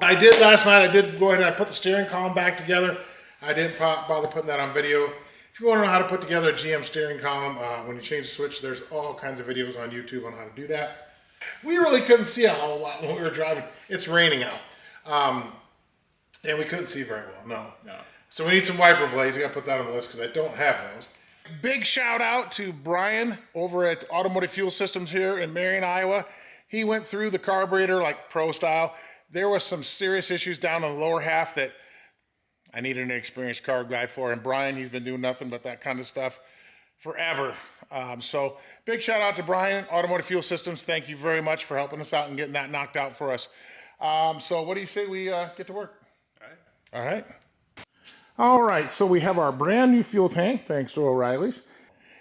I did last night. I did go ahead and I put the steering column back together. I didn't bother putting that on video. If you want to know how to put together a GM steering column when you change the switch, there's all kinds of videos on YouTube on how to do that. We really couldn't see a whole lot when we were driving. It's raining out. And we couldn't see very well, no. So we need some wiper blades. We got to put that on the list because I don't have those. Big shout out to Brian over at Automotive Fuel Systems here in Marion, Iowa. He went through the carburetor like pro style. There was some serious issues down in the lower half that I needed an experienced car guy for. And Brian, he's been doing nothing but that kind of stuff forever. So big shout out to Brian, Automotive Fuel Systems. Thank you very much for helping us out and getting that knocked out for us. So what do you say we get to work? All right. All right, so we have our brand new fuel tank, thanks to O'Reilly's.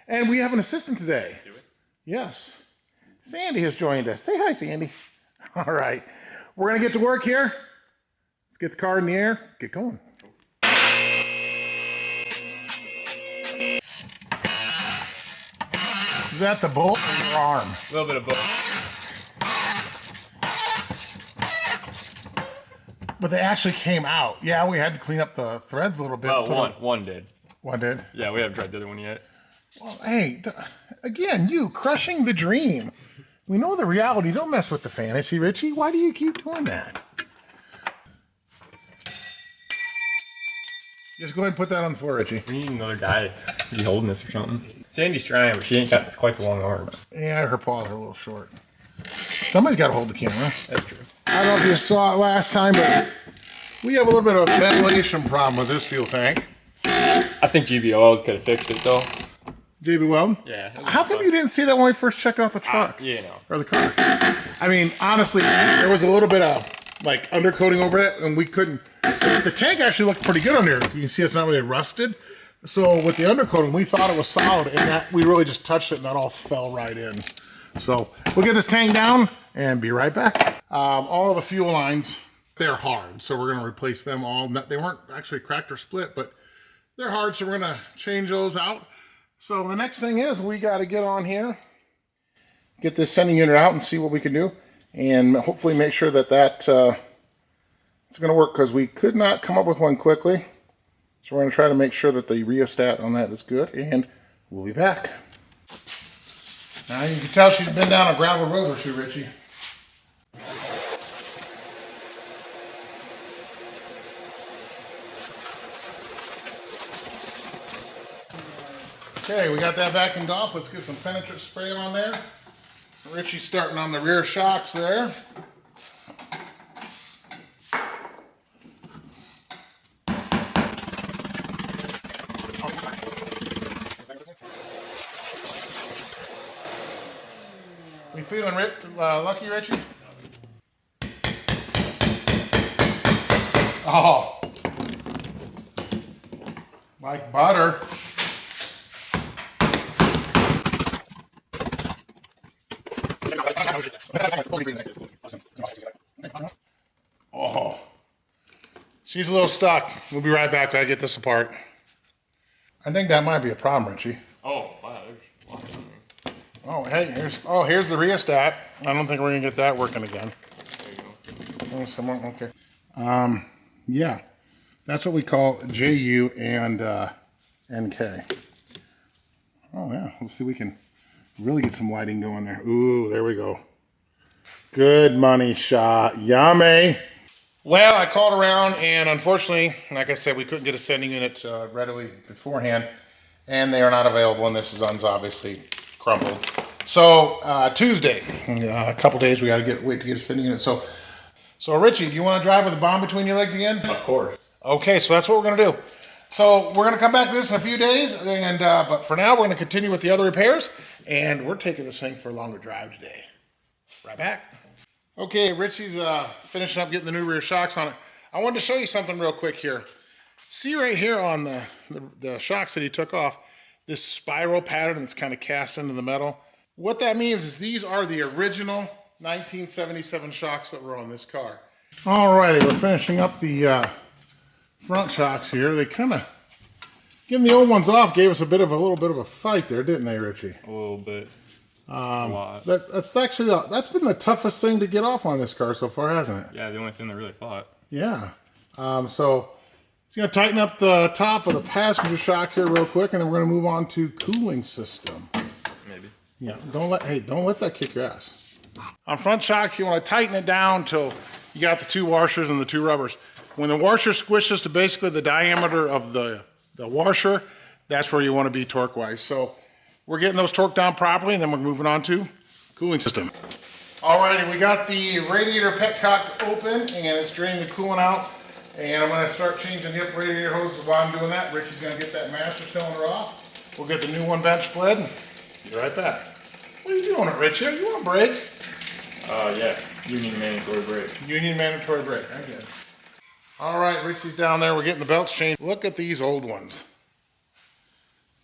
And we have an assistant today. Do it? Yes. Sandy has joined us. Say hi, Sandy. All right. We're going to get to work here. Let's get the car in the air. Get going. Is that the bolt or your arm? A little bit of both. But they actually came out. Yeah, we had to clean up the threads a little bit. Well, one did. One did? Yeah, we haven't tried the other one yet. Well, hey, again, you crushing the dream. We know the reality. Don't mess with the fantasy, Richie. Why do you keep doing that? Just go ahead and put that on the floor, Richie. We need another guy to be holding this or something. Sandy's trying, but she ain't got quite the long arms. Yeah, her paws are a little short. Somebody's got to hold the camera. That's true. I don't know if you saw it last time, but we have a little bit of a ventilation problem with this fuel tank. I think GBO could have fixed it though. JB Weldon? Yeah. How come you didn't see that when we first checked out the truck? You know. Or the car? I mean, honestly, there was a little bit of like undercoating over it, and we couldn't. The tank actually looked pretty good on there. You can see it's not really rusted. So with the undercoating, we thought it was solid, and that we really just touched it, and that all fell right in. So we'll get this tank down and be right back. All the fuel lines, they're hard, so we're going to replace them all. They weren't actually cracked or split, but they're hard, so we're going to change those out. So the next thing is we got to get on here, get this sending unit out and see what we can do, and hopefully make sure that it's going to work, because we could not come up with one quickly. So we're going to try to make sure that the rheostat on that is good, and we'll be back. Now you can tell she's been down a gravel road or two, Richie. Okay, we got that vacuumed off. Let's get some penetrant spray on there. Richie's starting on the rear shocks there. We feeling lucky, Richie? Oh, like butter. Oh, she's a little stuck. We'll be right back. I get this apart. I think that might be a problem, Richie. Oh, wow. There's a lot of them. Oh, hey, here's the rheostat. I don't think we're gonna get that working again. There you go. Oh, someone, okay. Yeah, that's what we call JU and NK. Oh yeah, let's see if we can really get some lighting going there. Ooh, there we go. Good money shot, yummy. Well, I called around, and unfortunately, like I said, we couldn't get a sending unit readily beforehand, and they are not available, and this is obviously crumpled. So Tuesday, a couple days, we got to wait to get a sending unit. So Richie, do you want to drive with a bomb between your legs again? Of course. Okay, so that's what we're gonna do. So we're gonna come back to this in a few days, and but for now, we're gonna continue with the other repairs, and we're taking this thing for a longer drive today. Right back. Okay, Richie's finishing up getting the new rear shocks on it. I wanted to show you something real quick here. See right here on the shocks that he took off, this spiral pattern that's kind of cast into the metal. What that means is these are the original 1977 shocks that were on this car. Alrighty, we're finishing up the front shocks here. They kind of, getting the old ones off gave us a little bit of a fight there, didn't they, Richie? A little bit. A lot. That's actually, that's been the toughest thing to get off on this car so far, hasn't it? Yeah, the only thing that really fought. Yeah. So it's going to tighten up the top of the passenger shock here real quick, and then we're going to move on to cooling system. Maybe. Yeah, don't let that kick your ass. On front shocks, you want to tighten it down till you got the two washers and the two rubbers. When the washer squishes to basically the diameter of the washer, that's where you want to be torque-wise. So we're getting those torqued down properly, and then we're moving on to cooling system. Alrighty, we got the radiator petcock open, and it's draining the coolant out. And I'm going to start changing the radiator hoses while I'm doing that. Richie's going to get that master cylinder off. We'll get the new one bench bled, and be right back. What are you doing, Richie? Are you on break? Yeah. Union mandatory brake. Union mandatory brake. I get it. All right, Richie's down there. We're getting the belts changed. Look at these old ones.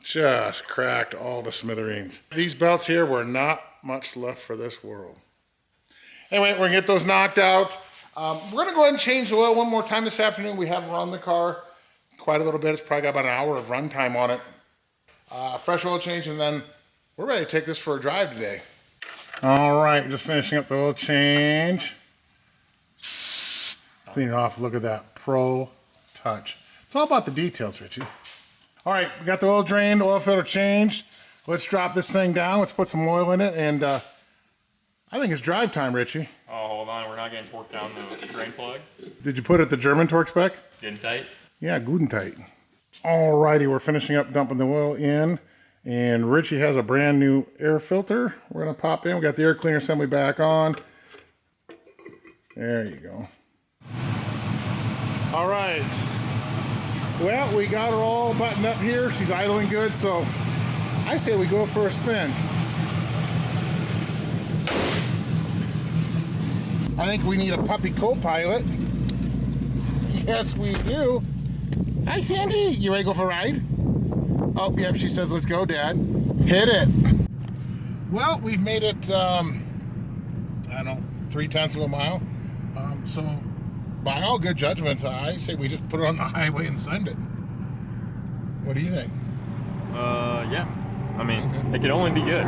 Just cracked all to smithereens. These belts here were not much left for this world. Anyway, we're going to get those knocked out. We're going to go ahead and change the oil one more time this afternoon. We have run the car quite a little bit. It's probably got about an hour of run time on it. Fresh oil change, and then we're ready to take this for a drive today. All right, just finishing up the oil change. Clean it off. Look at that Pro Touch. It's all about the details, Richie. All right, we got the oil drained, oil filter changed. Let's drop this thing down. Let's put some oil in it, and I think it's drive time, Richie. Oh, hold on. We're not getting torqued down the drain plug. Did you put it the German torque spec? Getting tight? Yeah, good and tight. All righty, we're finishing up dumping the oil in, and Richie has a brand new air filter. We're gonna pop in. We got the air cleaner assembly back on. There you go. All right. Well, we got her all buttoned up here. She's idling good, so I say we go for a spin. I think we need a puppy co-pilot. Yes, we do. Hi, Sandy. You ready to go for a ride? Oh, yep, she says, let's go, Dad. Hit it. Well, we've made it, I don't know, 3/10 of a mile. So, by all good judgment, I say we just put it on the highway and send it. What do you think? Yeah. I mean, Okay. It could only be good.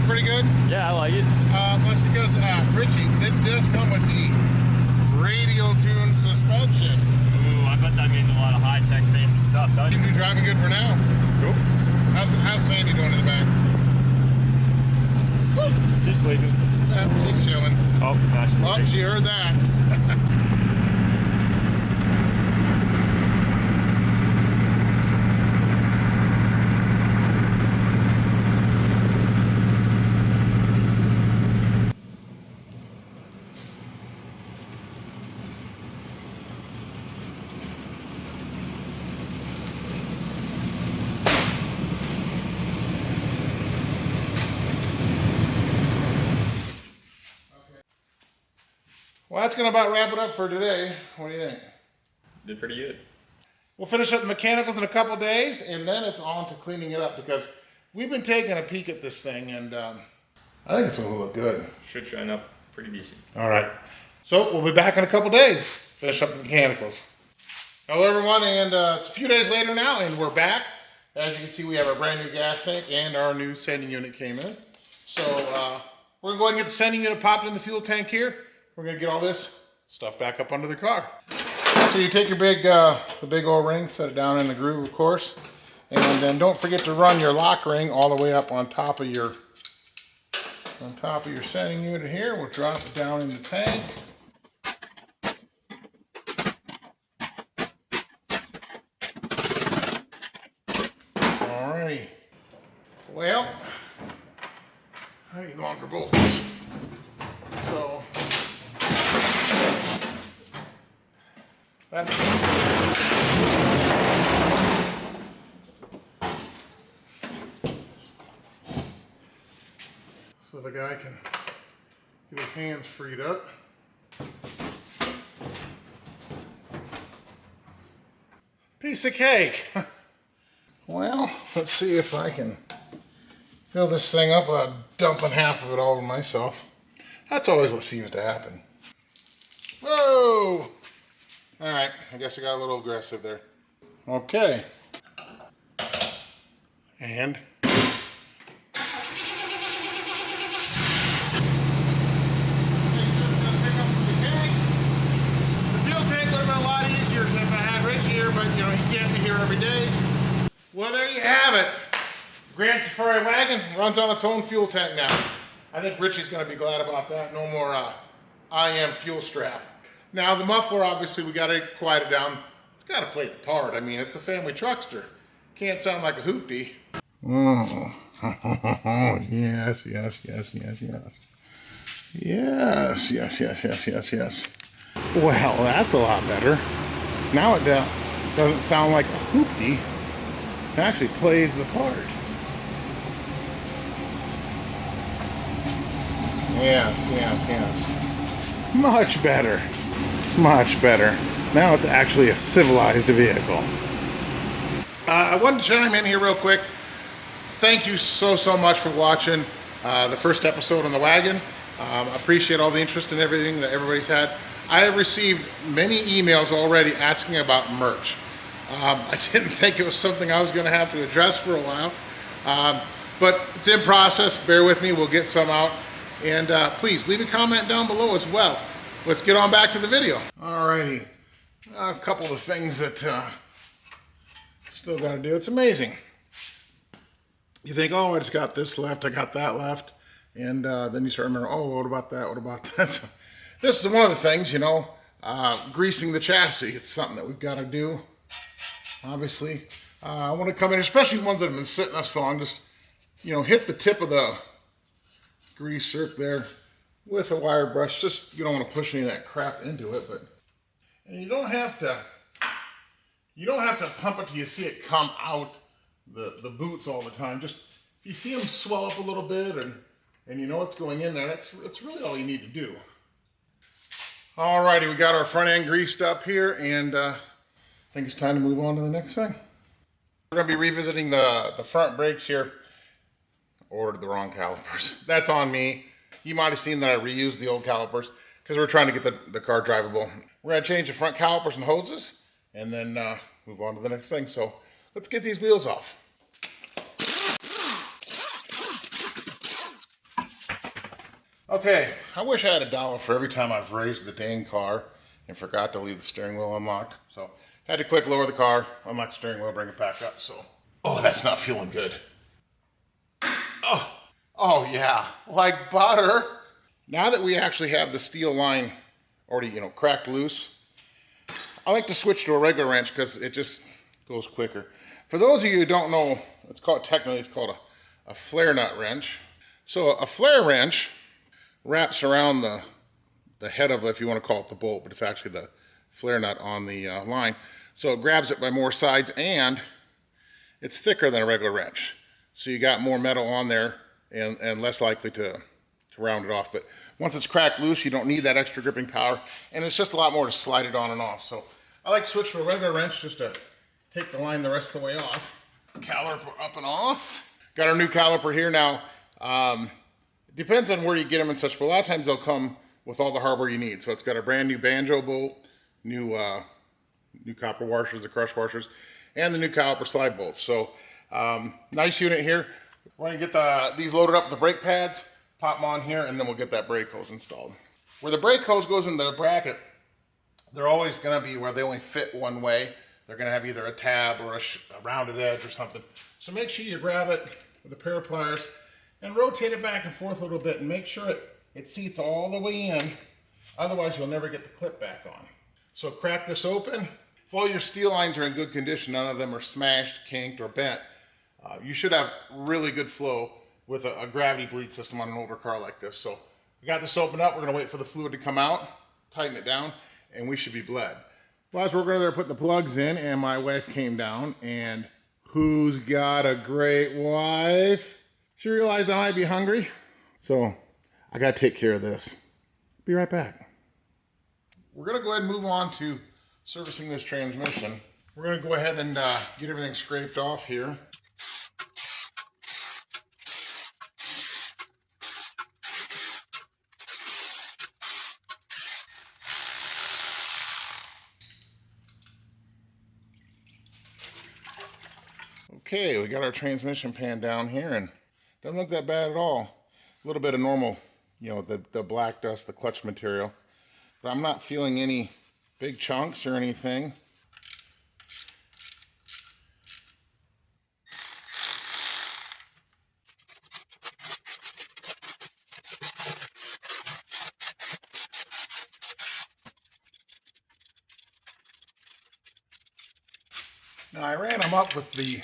Pretty good? Yeah, I like it. That's because, Richie, this does come with the radial tune suspension. Ooh, I bet that means a lot of high-tech fancy stuff, doesn't Keep it? you driving good for now. Cool. How's Sandy doing in the back? She's sleeping. Yeah, she's chilling. Oh, now she's Oh, she heard that. Well, that's going to about wrap it up for today. What do you think? Did pretty good. We'll finish up the mechanicals in a couple days, and then it's on to cleaning it up because we've been taking a peek at this thing, and I think it's going to look good. Should shine up pretty decent. All right. So we'll be back in a couple days. Finish up the mechanicals. Hello, everyone, and it's a few days later now, and we're back. As you can see, we have our brand new gas tank, and our new sending unit came in. So we're going to go ahead and get the sending unit popped in the fuel tank here. We're going to get all this stuff back up under the car. So you take your big, the big old ring, set it down in the groove, of course, and then don't forget to run your lock ring all the way up on top of your sending unit here. We'll drop it down in the tank. Alrighty. Well, I need longer bolts. So that's so the guy can get his hands freed up. Piece of cake. Well, let's see if I can fill this thing up without dumping half of it all over myself. That's always what seems to happen. Whoa! All right, I guess I got a little aggressive there. Okay. And but you know, he can't be here every day. Well, there you have it. Grand Safari Wagon runs on its own fuel tank now. I think Richie's going to be glad about that. No more IM fuel strap. Now, the muffler, obviously, we got to quiet it down. It's got to play the part. I mean, it's a family truckster. Can't sound like a hoopty. Oh, yes, yes, yes, yes, yes. Yes, yes, yes, yes, yes, yes. Well, that's a lot better. Now it doesn't sound like a hoopty. It actually plays the part. Yes, yes, yes. Much better. Much better. Now it's actually a civilized vehicle. I wanted to chime in here real quick. Thank you so much for watching the first episode on the wagon. I appreciate all the interest and everything that everybody's had. I have received many emails already asking about merch. I didn't think it was something I was going to have to address for a while, but it's in process. Bear with me, we'll get some out. And please leave a comment down below as well. Let's get on back to the video. Alrighty, a couple of things that still got to do. It's amazing. You think, oh, I just got this left, I got that left, and then you start remembering, oh, what about that, what about that? So, this is one of the things, you know, greasing the chassis. It's something that we've got to do. obviously. I want to come in, especially ones that have been sitting us long, just, you know, hit the tip of the grease zerk there with a wire brush. Just, you don't want to push any of that crap into it, but, and you don't have to pump it till you see it come out the boots all the time. Just, if you see them swell up a little bit and you know what's going in there, that's really all you need to do. Alrighty, we got our front end greased up here, and I think it's time to move on to the next thing. We're going to be revisiting the front brakes here. Ordered the wrong calipers. That's on me. You might have seen that I reused the old calipers because we're trying to get the car drivable. We're going to change the front calipers and hoses and then move on to the next thing. So let's get these wheels off. Okay, I wish I had $1 for every time I've raised the dang car and forgot to leave the steering wheel unlocked. So had to quick lower the car, unlock the steering wheel, bring it back up. So, oh, that's not feeling good. Oh yeah, like butter. Now that we actually have the steel line already, you know, cracked loose, I like to switch to a regular wrench because it just goes quicker. For those of you who don't know, it's called a flare nut wrench. So a flare wrench wraps around the head of, if you want to call it the bolt, but it's actually the flare nut on the line. So it grabs it by more sides and it's thicker than a regular wrench. So you got more metal on there and less likely to round it off. But once it's cracked loose, you don't need that extra gripping power. And it's just a lot more to slide it on and off. So I like to switch to a regular wrench just to take the line the rest of the way off. Caliper up and off. Got our new caliper here now. It depends on where you get them and such, but a lot of times they'll come with all the hardware you need. So it's got a brand new banjo bolt, new copper washers, the crush washers, and the new caliper slide bolts. So nice unit here. We're going to get these loaded up with the brake pads, pop them on here, and then we'll get that brake hose installed. Where the brake hose goes in the bracket, they're always going to be where they only fit one way. They're going to have either a tab or a rounded edge or something. So make sure you grab it with a pair of pliers and rotate it back and forth a little bit and make sure it seats all the way in. Otherwise, you'll never get the clip back on. So crack this open. If all your steel lines are in good condition, none of them are smashed, kinked, or bent, you should have really good flow with a gravity bleed system on an older car like this. So we got this opened up. We're going to wait for the fluid to come out, tighten it down, and we should be bled. Well, as we're going there putting the plugs in, and my wife came down, and who's got a great wife? She realized I might be hungry, so I got to take care of this. Be right back. We're going to go ahead and move on to servicing this transmission. We're going to go ahead and get everything scraped off here. Okay, we got our transmission pan down here and doesn't look that bad at all. A little bit of normal, you know, the black dust, the clutch material. But I'm not feeling any big chunks or anything. Now I ran them up with the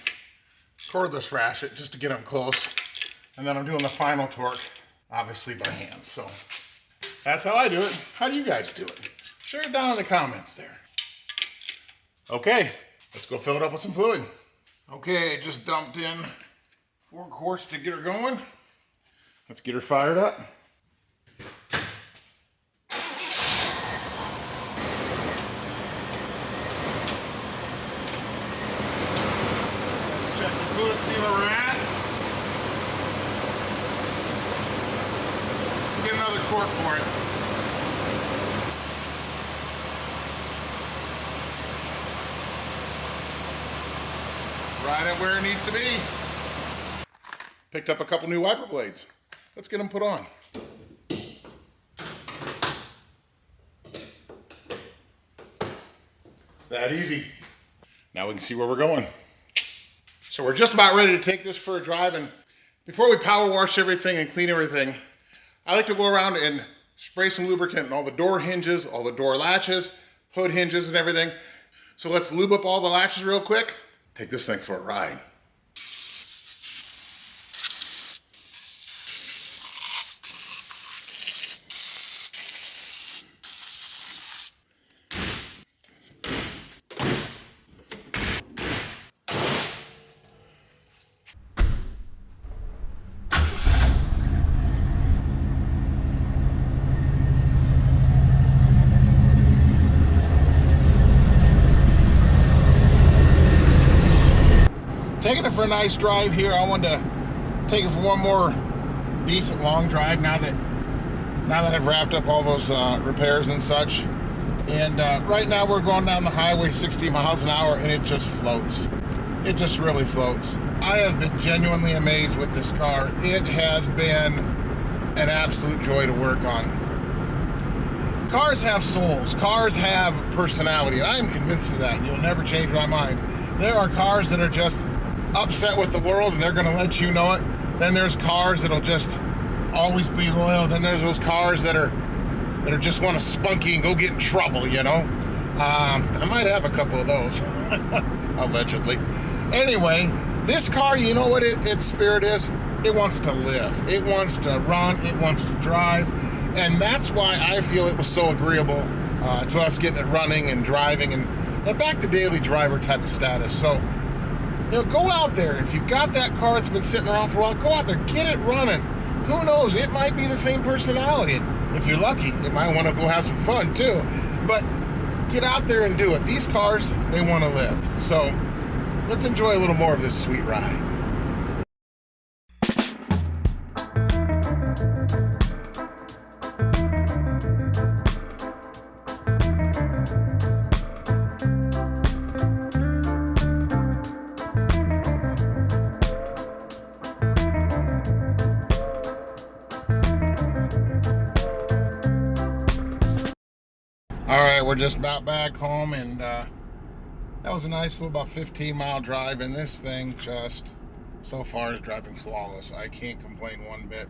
cordless ratchet just to get them close, and then I'm doing the final torque obviously by hand. So that's how I do it. How do you guys do it? Share it down in the comments there. Okay, let's go fill it up with some fluid. Okay, just dumped in 4 quarts to get her going. Let's get her fired up. Fluid, see where we're at. Get another quart for it. Right at where it needs to be. Picked up a couple new wiper blades. Let's get them put on. It's that easy. Now we can see where we're going. So we're just about ready to take this for a drive, and before we power wash everything and clean everything, I like to go around and spray some lubricant in all the door hinges, all the door latches, hood hinges and everything. So let's lube up all the latches real quick. Take this thing for a ride. Taking it for a nice drive here. I wanted to take it for one more decent long drive now that I've wrapped up all those repairs and such. And right now we're going down the highway 60 miles an hour and it just floats. It just really floats. I have been genuinely amazed with this car. It has been an absolute joy to work on. Cars have souls. Cars have personality. And I am convinced of that. And you'll never change my mind. There are cars that are just upset with the world and they're going to let you know it. Then there's cars that'll just always be loyal. Then there's those cars that are just want to spunky and go get in trouble, you know. I might have a couple of those, allegedly. Anyway, this car, you know what its spirit is? It wants to live. It wants to run. It wants to drive. And that's why I feel it was so agreeable to us getting it running and driving and back to daily driver type of status. So, you know, go out there. If you've got that car that's been sitting around for a while, go out there, get it running. Who knows? It might be the same personality. And if you're lucky, it might want to go have some fun too. But get out there and do it. These cars, they want to live. So let's enjoy a little more of this sweet ride. All right, we're just about back home, and that was a nice little about 15-mile drive, and this thing just so far is driving flawless. I can't complain one bit.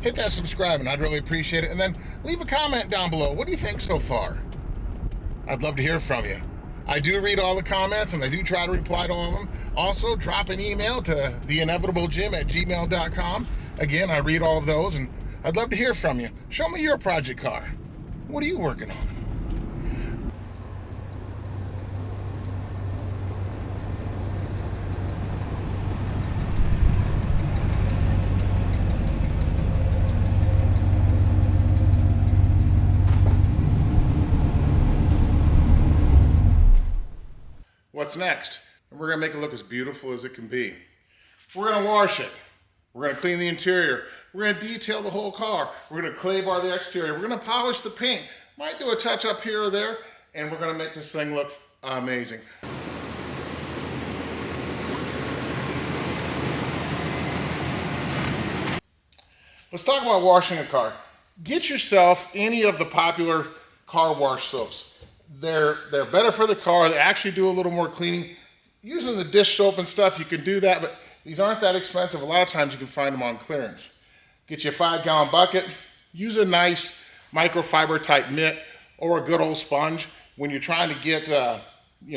Hit that subscribe, and I'd really appreciate it. And then leave a comment down below. What do you think so far? I'd love to hear from you. I do read all the comments, and I do try to reply to all of them. Also, drop an email to theinevitablejim@gmail.com. Again, I read all of those, and I'd love to hear from you. Show me your project car. What are you working on? What's next? We're gonna make it look as beautiful as it can be. We're gonna wash it. We're gonna clean the interior. We're gonna detail the whole car. We're gonna clay bar the exterior. We're gonna polish the paint. Might do a touch up here or there, and we're gonna make this thing look amazing. Let's talk about washing a car. Get yourself any of the popular car wash soaps. They're better for the car. They actually do a little more cleaning. Using the dish soap and stuff, you can do that, but these aren't that expensive. A lot of times you can find them on clearance. Get you a 5-gallon bucket. Use a nice microfiber type mitt or a good old sponge when you're trying to get you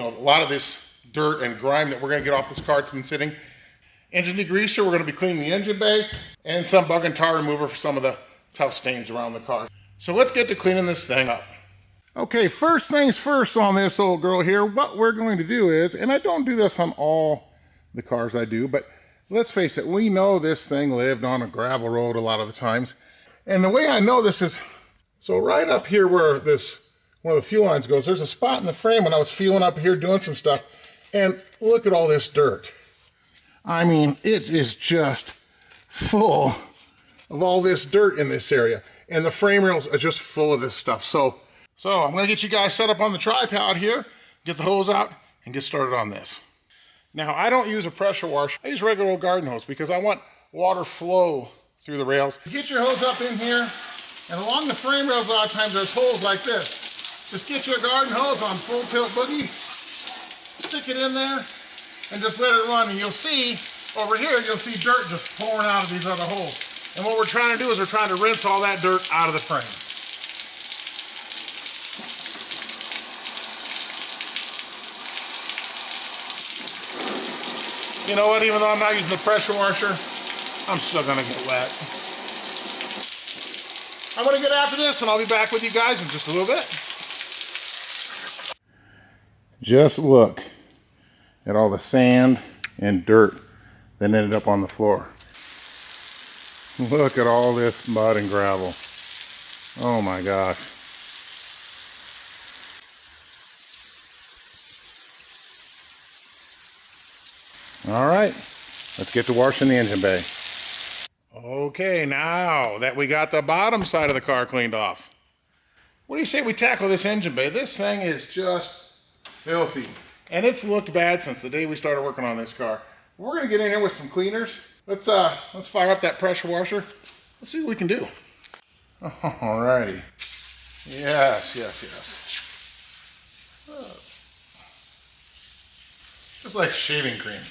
know, a lot of this dirt and grime that we're going to get off this car. It's been sitting. Engine degreaser, we're going to be cleaning the engine bay, and some bug and tar remover for some of the tough stains around the car. So let's get to cleaning this thing up. Okay, first things first on this old girl here, what we're going to do is, and I don't do this on all the cars I do, but let's face it, we know this thing lived on a gravel road a lot of the times. And the way I know this is, so right up here where this, one of the fuel lines goes, there's a spot in the frame when I was feeling up here doing some stuff, and look at all this dirt. I mean, it is just full of all this dirt in this area. And the frame rails are just full of this stuff. So I'm gonna get you guys set up on the tripod here, get the hose out, and get started on this. Now, I don't use a pressure wash. I use regular old garden hose because I want water flow through the rails. Get your hose up in here, and along the frame rails, a lot of times there's holes like this. Just get your garden hose on full tilt boogie, stick it in there, and just let it run. And you'll see, over here, you'll see dirt just pouring out of these other holes. And what we're trying to do is we're trying to rinse all that dirt out of the frame. You know what, even though I'm not using the pressure washer, I'm still gonna get wet. I'm gonna get after this and I'll be back with you guys in just a little bit. Just look at all the sand and dirt that ended up on the floor. Look at all this mud and gravel. Oh my gosh. All right, let's get to washing the engine bay. Okay, now that we got the bottom side of the car cleaned off, what do you say we tackle this engine bay? This thing is just filthy, and it's looked bad since the day we started working on this car. We're gonna get in here with some cleaners. Let's fire up that pressure washer. Let's see what we can do. All righty. Yes, yes, yes. Just like shaving cream.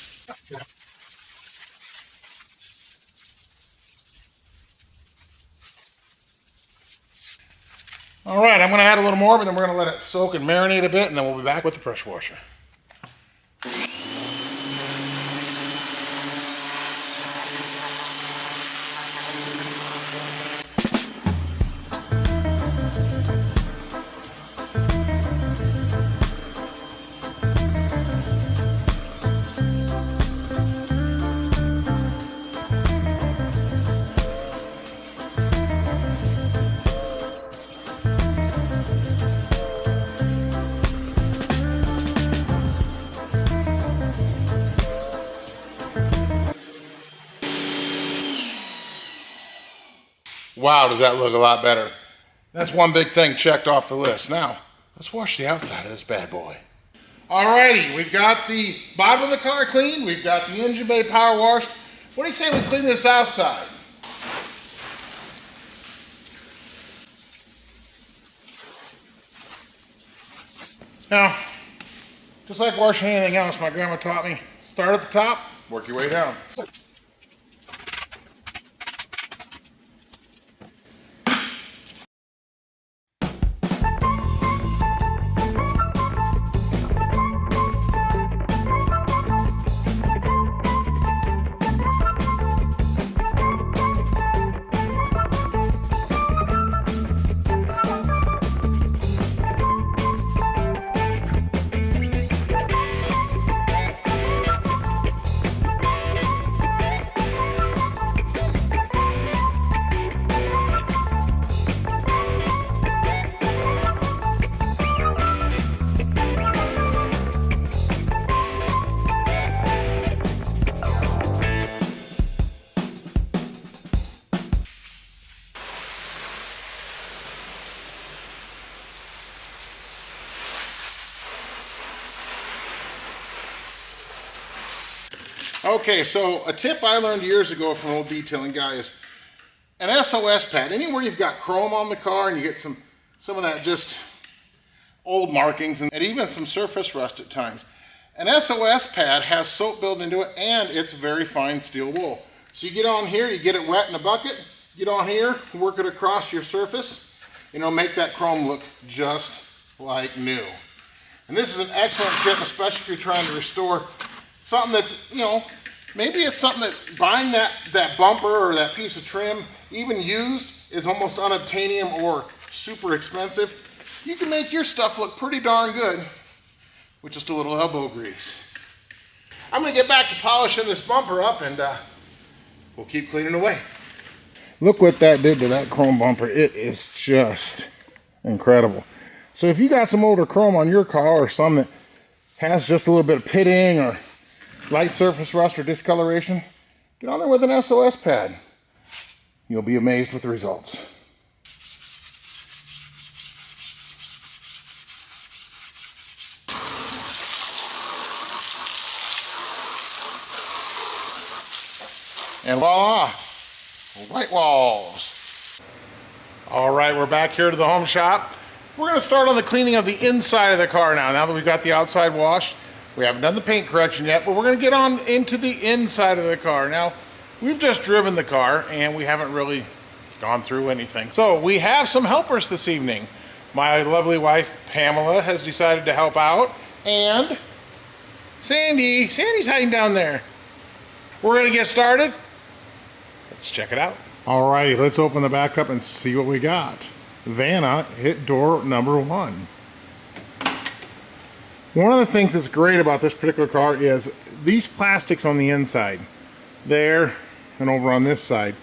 All right, I'm going to add a little more, but then we're going to let it soak and marinate a bit, and then we'll be back with the pressure washer. Wow, does that look a lot better? That's one big thing checked off the list. Now, let's wash the outside of this bad boy. Alrighty, we've got the bottom of the car cleaned. We've got the engine bay power washed. What do you say we clean this outside? Now, just like washing anything else, my grandma taught me, start at the top, work your way down. Okay, so a tip I learned years ago from an old detailing guy is an SOS pad. Anywhere you've got chrome on the car and you get some of that just old markings and even some surface rust at times. An SOS pad has soap built into it and it's very fine steel wool. So you get on here, you get it wet in a bucket, get on here, work it across your surface, make that chrome look just like new. And this is an excellent tip, especially if you're trying to restore something that's, maybe it's something that buying that bumper or that piece of trim, even used, is almost unobtainium or super expensive. You can make your stuff look pretty darn good with just a little elbow grease. I'm gonna get back to polishing this bumper up and we'll keep cleaning away. Look what that did to that chrome bumper. It is just incredible. So if you got some older chrome on your car or some that has just a little bit of pitting or light surface rust or discoloration, get on there with an SOS pad. You'll be amazed with the results. And voila, white walls. All right, we're back here to the home shop. We're gonna start on the cleaning of the inside of the car now that we've got the outside washed. We haven't done the paint correction yet, but we're gonna get on into the inside of the car. Now, we've just driven the car and we haven't really gone through anything. So we have some helpers this evening. My lovely wife, Pamela, has decided to help out, and Sandy's hiding down there. we're gonna get started. Let's check it out. Alrighty, let's open the back up and see what we got. Vanna hit door number 1. One of the things that's great about this particular car is these plastics on the inside, there and over on this side,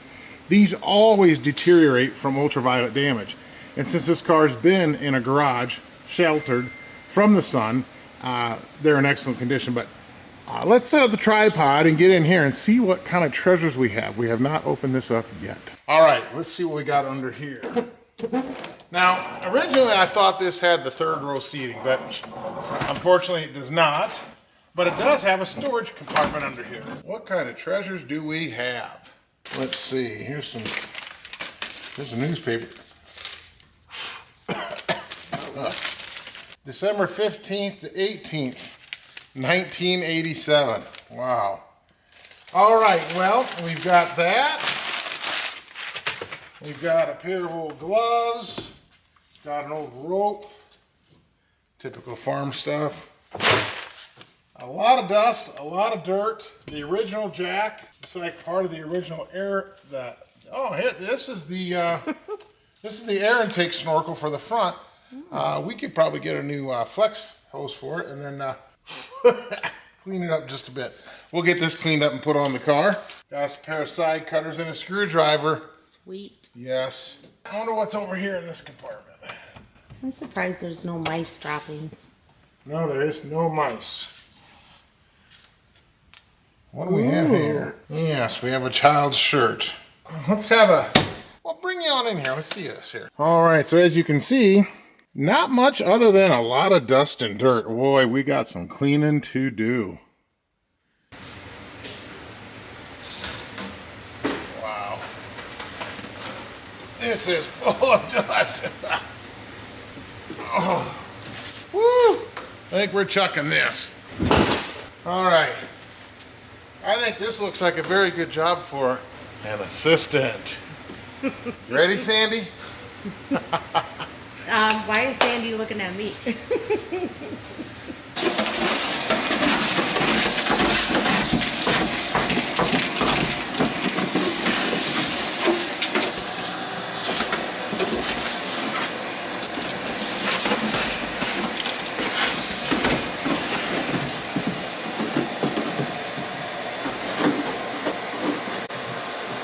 these always deteriorate from ultraviolet damage. And since this car's been in a garage, sheltered from the sun, they're in excellent condition. But let's set up the tripod and get in here and see what kind of treasures we have. We have not opened this up yet. All right, let's see what we got under here. Now, originally I thought this had the 3rd row seating, but unfortunately it does not. But it does have a storage compartment under here. What kind of treasures do we have? Let's see, here's a newspaper. December 15th to 18th, 1987. Wow. All right, well, we've got that. We've got a pair of old gloves. Got an old rope. Typical farm stuff. A lot of dust, a lot of dirt. The original jack. It's like part of the original air. This is the air intake snorkel for the front. We could probably get a new flex hose for it and then clean it up just a bit. We'll get this cleaned up and put on the car. Got a pair of side cutters and a screwdriver. Sweet. Yes. I wonder what's over here in this compartment. I'm surprised there's no mice droppings. No, there is no mice. What do we have here? Yes, we have a child's shirt. Let's have well, bring you on in here. Let's see this here. All right, so as you can see, not much other than a lot of dust and dirt. Boy, we got some cleaning to do. Wow. This is full of dust. Oh. Woo! I think we're chucking this. All right. I think this looks like a very good job for an assistant. You ready, Sandy? Why is Sandy looking at me?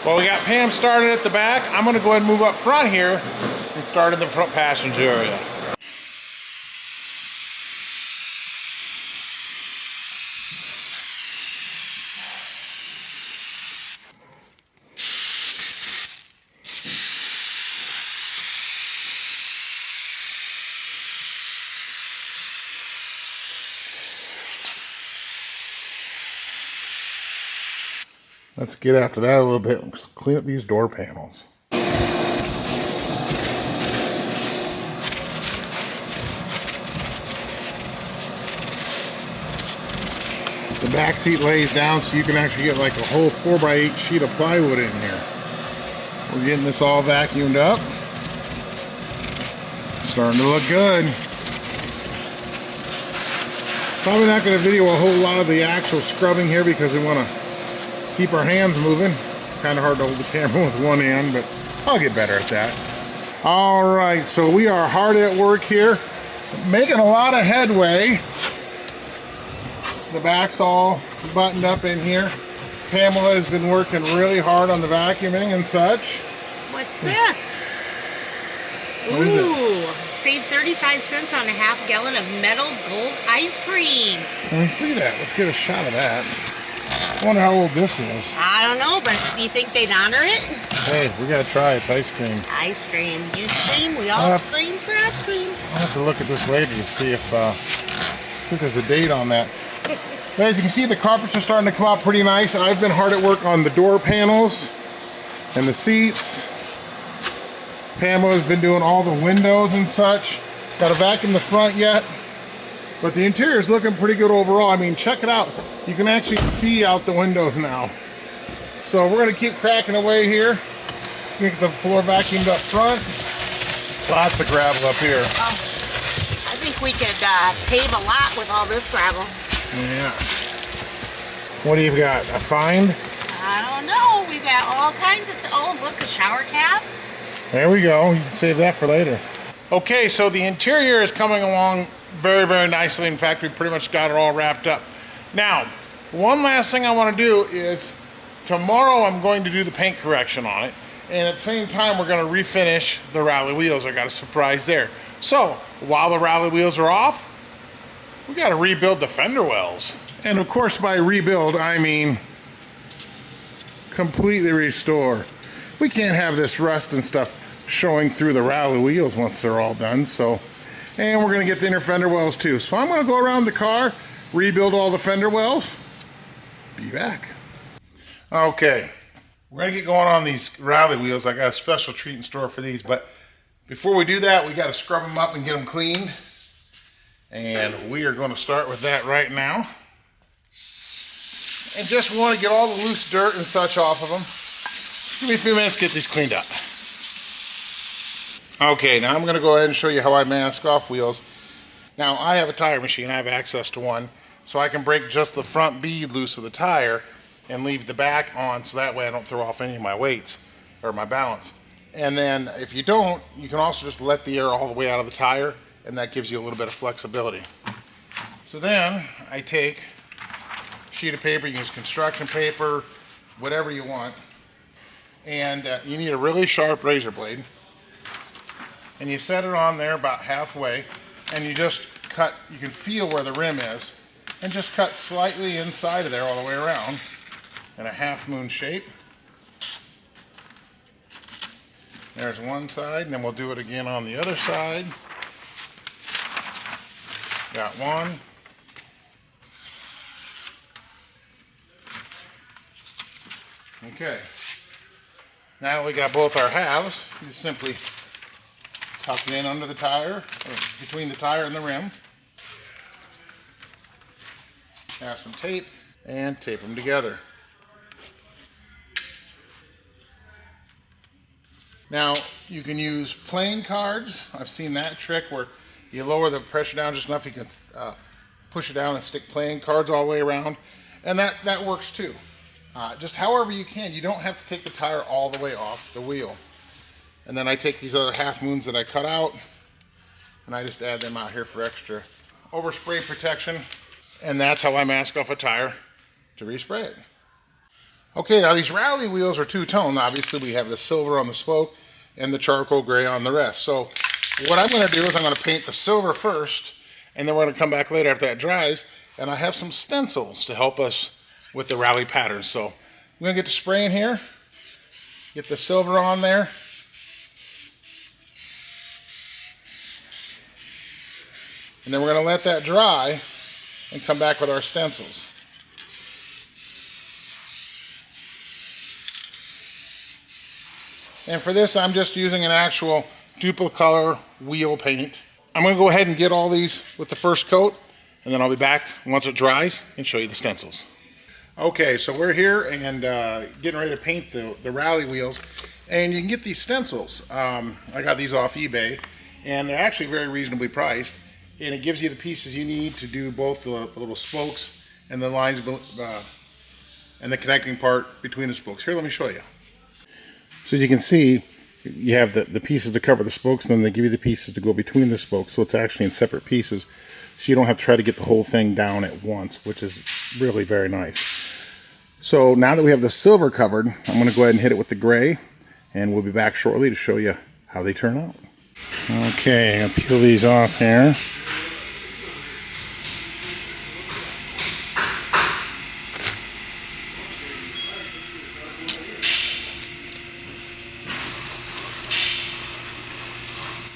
Well, we got Pam started at the back. I'm going to go ahead and move up front here and start in the front passenger area. Let's get after that a little bit. Let's clean up these door panels. The back seat lays down so you can actually get like a whole 4x8 sheet of plywood in here. We're getting this all vacuumed up. Starting to look good. Probably not going to video a whole lot of the actual scrubbing here because we want to keep our hands moving. It's kind of hard to hold the camera with one hand, but I'll get better at that. All right, so we are hard at work here, making a lot of headway. The back's all buttoned up in here. Pamela has been working really hard on the vacuuming and such. What's this? What is it? Save 35 cents on a half gallon of metal gold ice cream. Let me see that. Let's get a shot of that. I wonder how old this is. I don't know, but do you think they'd honor it? Hey, we gotta try it. It's ice cream. Ice cream. You scream, we all scream for ice cream. I'll have to look at this later to see if I think there's a date on that. But as you can see, the carpets are starting to come out pretty nice. I've been hard at work on the door panels and the seats. Pamela's been doing all the windows and such. Got to vacuum the front yet. But the interior is looking pretty good overall. I mean, check it out. You can actually see out the windows now. So we're going to keep cracking away here. Get the floor vacuumed up front. Lots of gravel up here. I think we could pave a lot with all this gravel. Yeah. What do you got? A find? I don't know. We've got all kinds of. Oh, look, a shower cap. There we go. You can save that for later. Okay, so the interior is coming along very, very nicely. In fact, we pretty much got it all wrapped up. Now, one last thing I want to do is tomorrow I'm going to do the paint correction on it. And at the same time, we're going to refinish the rally wheels. I got a surprise there. So, while the rally wheels are off, we got to rebuild the fender wells. And of course, by rebuild, I mean completely restore. We can't have this rust and stuff showing through the rally wheels once they're all done. So, and we're going to get the inner fender wells too. So I'm going to go around the car, rebuild all the fender wells. Be back. Okay, we're going to get going on these rally wheels. I got a special treat in store for these, but before we do that, we got to scrub them up and get them cleaned. And we are going to start with that right now. And just want to get all the loose dirt and such off of them. Give me a few minutes to get these cleaned up. Okay, now I'm going to go ahead and show you how I mask off wheels. Now, I have a tire machine. I have access to one. So I can break just the front bead loose of the tire and leave the back on, so that way I don't throw off any of my weights or my balance. And then if you don't, you can also just let the air all the way out of the tire, and that gives you a little bit of flexibility. So then I take sheet of paper, you can use construction paper, whatever you want, and you need a really sharp razor blade, and you set it on there about halfway, and you just cut, you can feel where the rim is, and just cut slightly inside of there all the way around in a half moon shape. There's one side, and then we'll do it again on the other side. Got one. Okay, now we got both our halves. You just simply tuck it in under the tire, or between the tire and the rim. Have some tape, and tape them together. Now, you can use playing cards. I've seen that trick where you lower the pressure down just enough you can push it down and stick playing cards all the way around. And that works too. Just however you can. You don't have to take the tire all the way off the wheel. And then I take these other half moons that I cut out, and I just add them out here for extra overspray protection. And that's how I mask off a tire to respray it. Okay, now these rally wheels are two-tone. Obviously, we have the silver on the spoke and the charcoal gray on the rest. So what I'm going to do is I'm going to paint the silver first, and then we're going to come back later after that dries, and I have some stencils to help us with the rally pattern. So I'm going to get the spray in here, get the silver on there, and then we're going to let that dry and come back with our stencils. And for this, I'm just using an actual duplicolor wheel paint. I'm going to go ahead and get all these with the first coat, and then I'll be back once it dries and show you the stencils. Okay, so we're here and getting ready to paint the rally wheels, and you can get these stencils. I got these off eBay, and they're actually very reasonably priced, and it gives you the pieces you need to do both the little spokes and the lines and the connecting part between the spokes. Here, let me show you. So as you can see, you have the pieces to cover the spokes, and then they give you the pieces to go between the spokes, so it's actually in separate pieces, so you don't have to try to get the whole thing down at once, which is really very nice. So now that we have the silver covered, I'm going to go ahead and hit it with the gray, and we'll be back shortly to show you how they turn out. Okay, I'll peel these off here.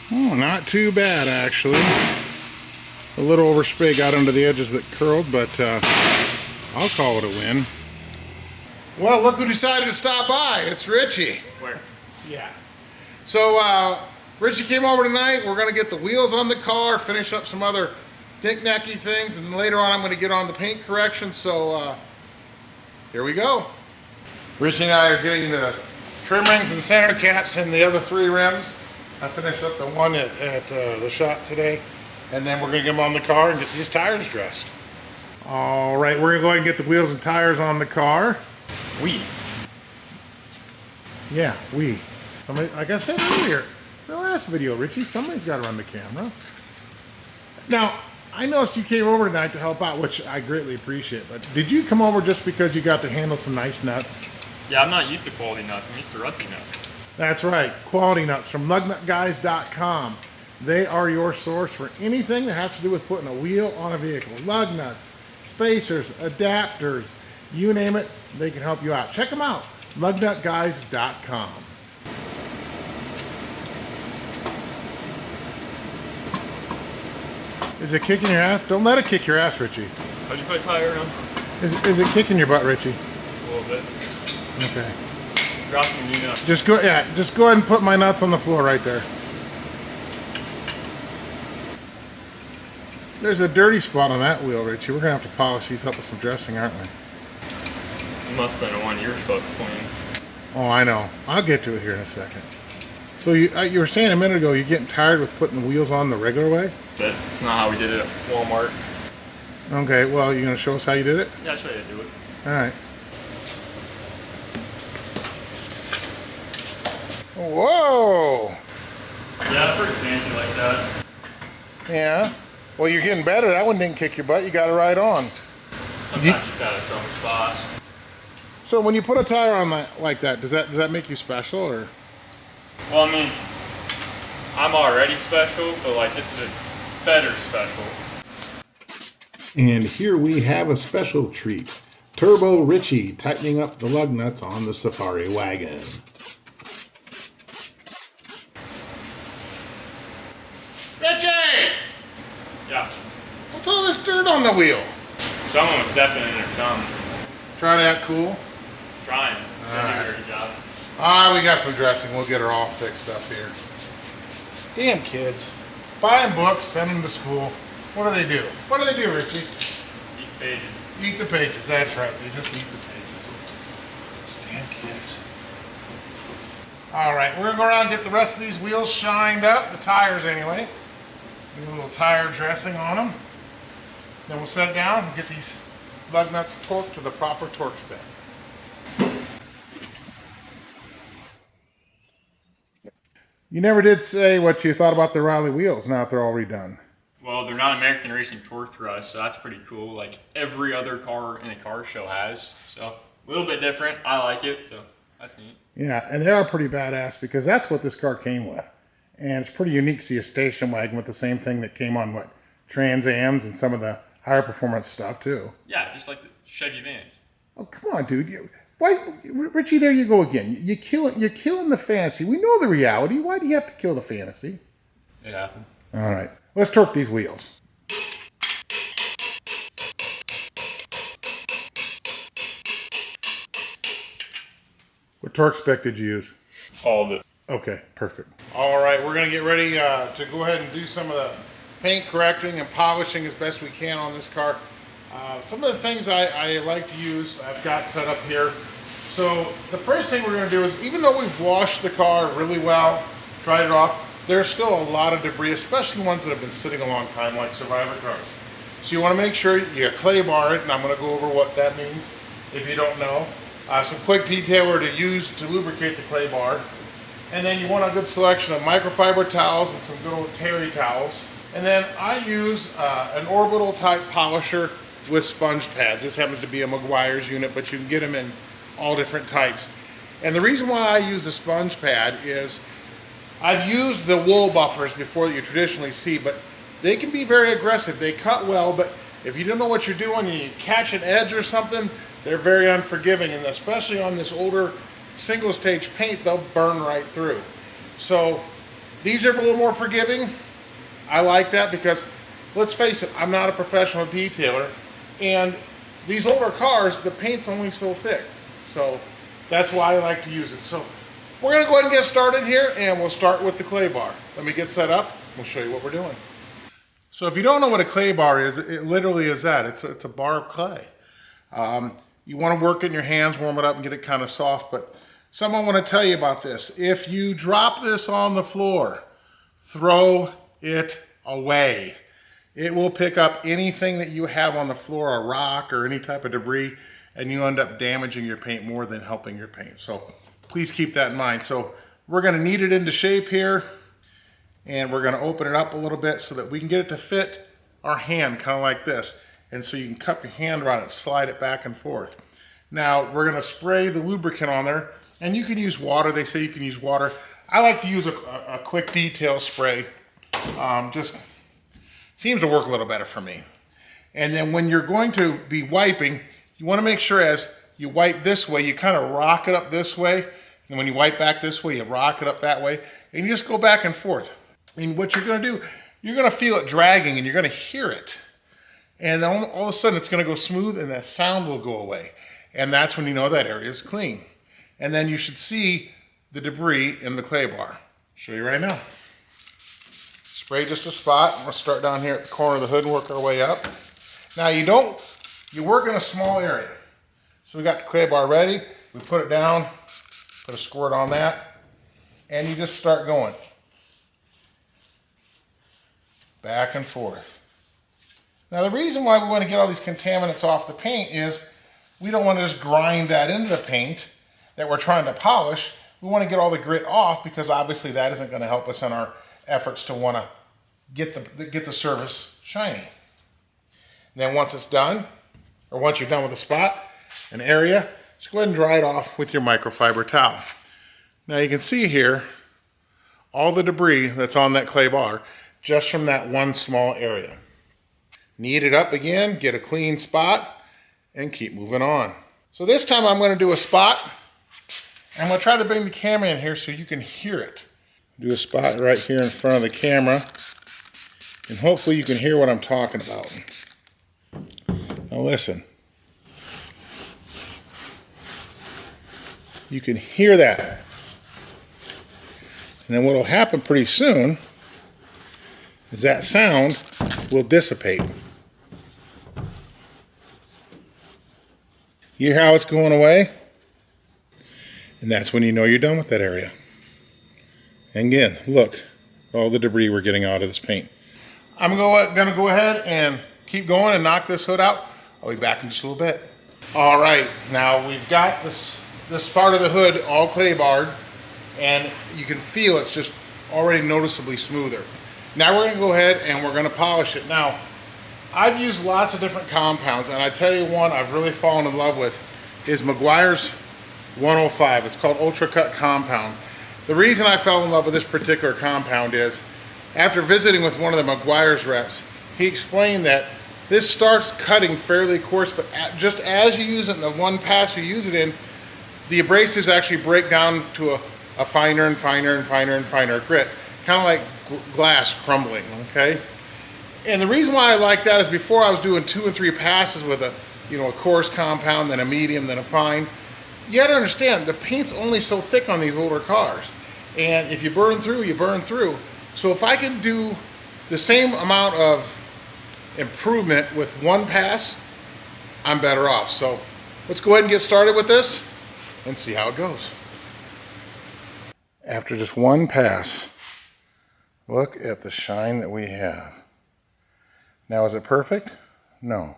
Oh, not too bad actually. A little overspray got under the edges that curled, but I'll call it a win. Well, look who decided to stop by. It's Richie. Where? Yeah. So Richie came over tonight. We're going to get the wheels on the car, finish up some other knick-knacky things, and later on I'm going to get on the paint correction. So here we go. Richie and I are getting the trim rings and center caps and the other 3 rims. I finished up the one at the shop today, and then we're going to get them on the car and get these tires dressed. All right, we're gonna go ahead and get the wheels and tires on the car. Yeah, somebody, like I said earlier, the last video, Richie, somebody's got to run the camera. Now, I noticed you came over tonight to help out, which I greatly appreciate, but did you come over just because you got to handle some nice nuts? Yeah, I'm not used to quality nuts. I'm used to rusty nuts. That's right, quality nuts from lugnutguys.com. They are your source for anything that has to do with putting a wheel on a vehicle. Lug nuts, spacers, adapters, you name it, they can help you out. Check them out, lugnutguys.com. Is it kicking your ass? Don't let it kick your ass, Richie. How'd you put a tire on? Is it kicking your butt, Richie? A little bit. Okay. Dropping new nuts. Just go ahead and put my nuts on the floor right there. There's a dirty spot on that wheel, Richie. We're gonna have to polish these up with some dressing, aren't we? It must have been the one you're supposed to clean. Oh, I know. I'll get to it here in a second. So you were saying a minute ago you're getting tired with putting the wheels on the regular way? That's not how we did it at Walmart. Okay, well, you gonna show us how you did it? Yeah, I'll show you how to do it. All right. Whoa! Yeah, pretty fancy like that. Yeah. Well, you're getting better. That one didn't kick your butt. You got it right on. Sometimes you just gotta show them spots. So when you put a tire on like that, does that make you special, or? Well, I mean, I'm already special, but like this is a better special. And here we have a special treat. Turbo Richie tightening up the lug nuts on the Safari Wagon. Richie! Yeah. What's all this dirt on the wheel? Someone was stepping in their tongue. Try that cool. Trying. All right. Doing a good job. We got some dressing. We'll get her all fixed up here. Damn kids. Buying books, send them to school. What do they do? What do they do, Richie? Eat the pages. Eat the pages. That's right. They just eat the pages. Damn kids. All right, we're gonna go around and get the rest of these wheels shined up, the tires anyway. Do a little tire dressing on them. Then we'll set it down and get these lug nuts torqued to the proper torque spec. You never did say what you thought about the Riley wheels now that they're all redone. Well, they're not American Racing Torque Thrust, so that's pretty cool. Like every other car in a car show has. So a little bit different. I like it, so that's neat. Yeah, and they are pretty badass because that's what this car came with. And it's pretty unique to see a station wagon with the same thing that came on, Trans Ams and some of the higher performance stuff too. Yeah, just like the Chevy Vans. Oh, come on, dude. Richie, there you go again. You're killing the fantasy. We know the reality. Why do you have to kill the fantasy? It happened. All right, let's torque these wheels. What torque spec did you use? All of it. Okay, perfect. All right, we're gonna get ready to go ahead and do some of the paint correcting and polishing as best we can on this car. Some of the things I like to use, I've got set up here. So the first thing we're gonna do is, even though we've washed the car really well, dried it off, there's still a lot of debris, especially ones that have been sitting a long time, like Survivor cars. So you wanna make sure you clay bar it, and I'm gonna go over what that means if you don't know. Some quick detailer to use to lubricate the clay bar. And then you want a good selection of microfiber towels and some good old terry towels. And then I use an orbital type polisher with sponge pads. This happens to be a Meguiar's unit, but you can get them in all different types. And the reason why I use a sponge pad is I've used the wool buffers before that you traditionally see, but they can be very aggressive. They cut well, but if you don't know what you're doing and you catch an edge or something, they're very unforgiving, and especially on this older single stage paint, they'll burn right through. So these are a little more forgiving. I like that because, let's face it, I'm not a professional detailer, and these older cars, the paint's only so thick. So that's why I like to use it. So we're gonna go ahead and get started here, and we'll start with the clay bar. Let me get set up, we'll show you what we're doing. So if you don't know what a clay bar is, it literally is that. It's a bar of clay. You want to work it in your hands, warm it up, and get it kind of soft. But something I want to tell you about this. If you drop this on the floor, throw it away. It will pick up anything that you have on the floor, a rock or any type of debris, and you end up damaging your paint more than helping your paint. So please keep that in mind. So we're gonna knead it into shape here, and we're gonna open it up a little bit so that we can get it to fit our hand, kind of like this. And so you can cup your hand around it, slide it back and forth. Now we're gonna spray the lubricant on there, and you can use water. They say you can use water. I like to use a quick detail spray. Just seems to work a little better for me. And then when you're going to be wiping, you wanna make sure as you wipe this way, you kind of rock it up this way. And when you wipe back this way, you rock it up that way. And you just go back and forth. And what you're gonna do, you're gonna feel it dragging and you're gonna hear it. And then all of a sudden it's gonna go smooth and that sound will go away. And that's when you know that area is clean. And then you should see the debris in the clay bar. I'll show you right now. Spray just a spot. We'll start down here at the corner of the hood and work our way up. Now you work in a small area. So we got the clay bar ready. We put it down, put a squirt on that, and you just start going. Back and forth. Now the reason why we want to get all these contaminants off the paint is we don't want to just grind that into the paint that we're trying to polish. We want to get all the grit off because obviously that isn't going to help us in our efforts to want to get the surface shiny. And then once it's done, or once you're done with a spot, an area, just go ahead and dry it off with your microfiber towel. Now you can see here all the debris that's on that clay bar just from that one small area. Knead it up again, get a clean spot, and keep moving on. So this time I'm going to do a spot. I'm going to try to bring the camera in here so you can hear it. Do a spot right here in front of the camera, and hopefully you can hear what I'm talking about. Now listen. You can hear that. And then what will happen pretty soon is that sound will dissipate. You hear how it's going away? And that's when you know you're done with that area. And again, look, all the debris we're getting out of this paint. I'm gonna go ahead and keep going and knock this hood out. I'll be back in just a little bit. All right, now we've got this part of the hood all clay barred, and you can feel it's just already noticeably smoother. Now we're gonna go ahead and we're gonna polish it. Now, I've used lots of different compounds, and I tell you one I've really fallen in love with is Meguiar's 105. It's called Ultra Cut Compound. The reason I fell in love with this particular compound is after visiting with one of the Meguiar's reps, he explained that this starts cutting fairly coarse, but just as you use it in the one pass you use it in, the abrasives actually break down to a finer and finer and finer and finer grit, kind of like glass crumbling, okay? And the reason why I like that is before I was doing 2 and 3 passes with a coarse compound, then a medium, then a fine. You gotta understand, the paint's only so thick on these older cars. And if you burn through, you burn through. So if I can do the same amount of improvement with one pass, I'm better off. So let's go ahead and get started with this and see how it goes. After just one pass, look at the shine that we have. Now, is it perfect? No.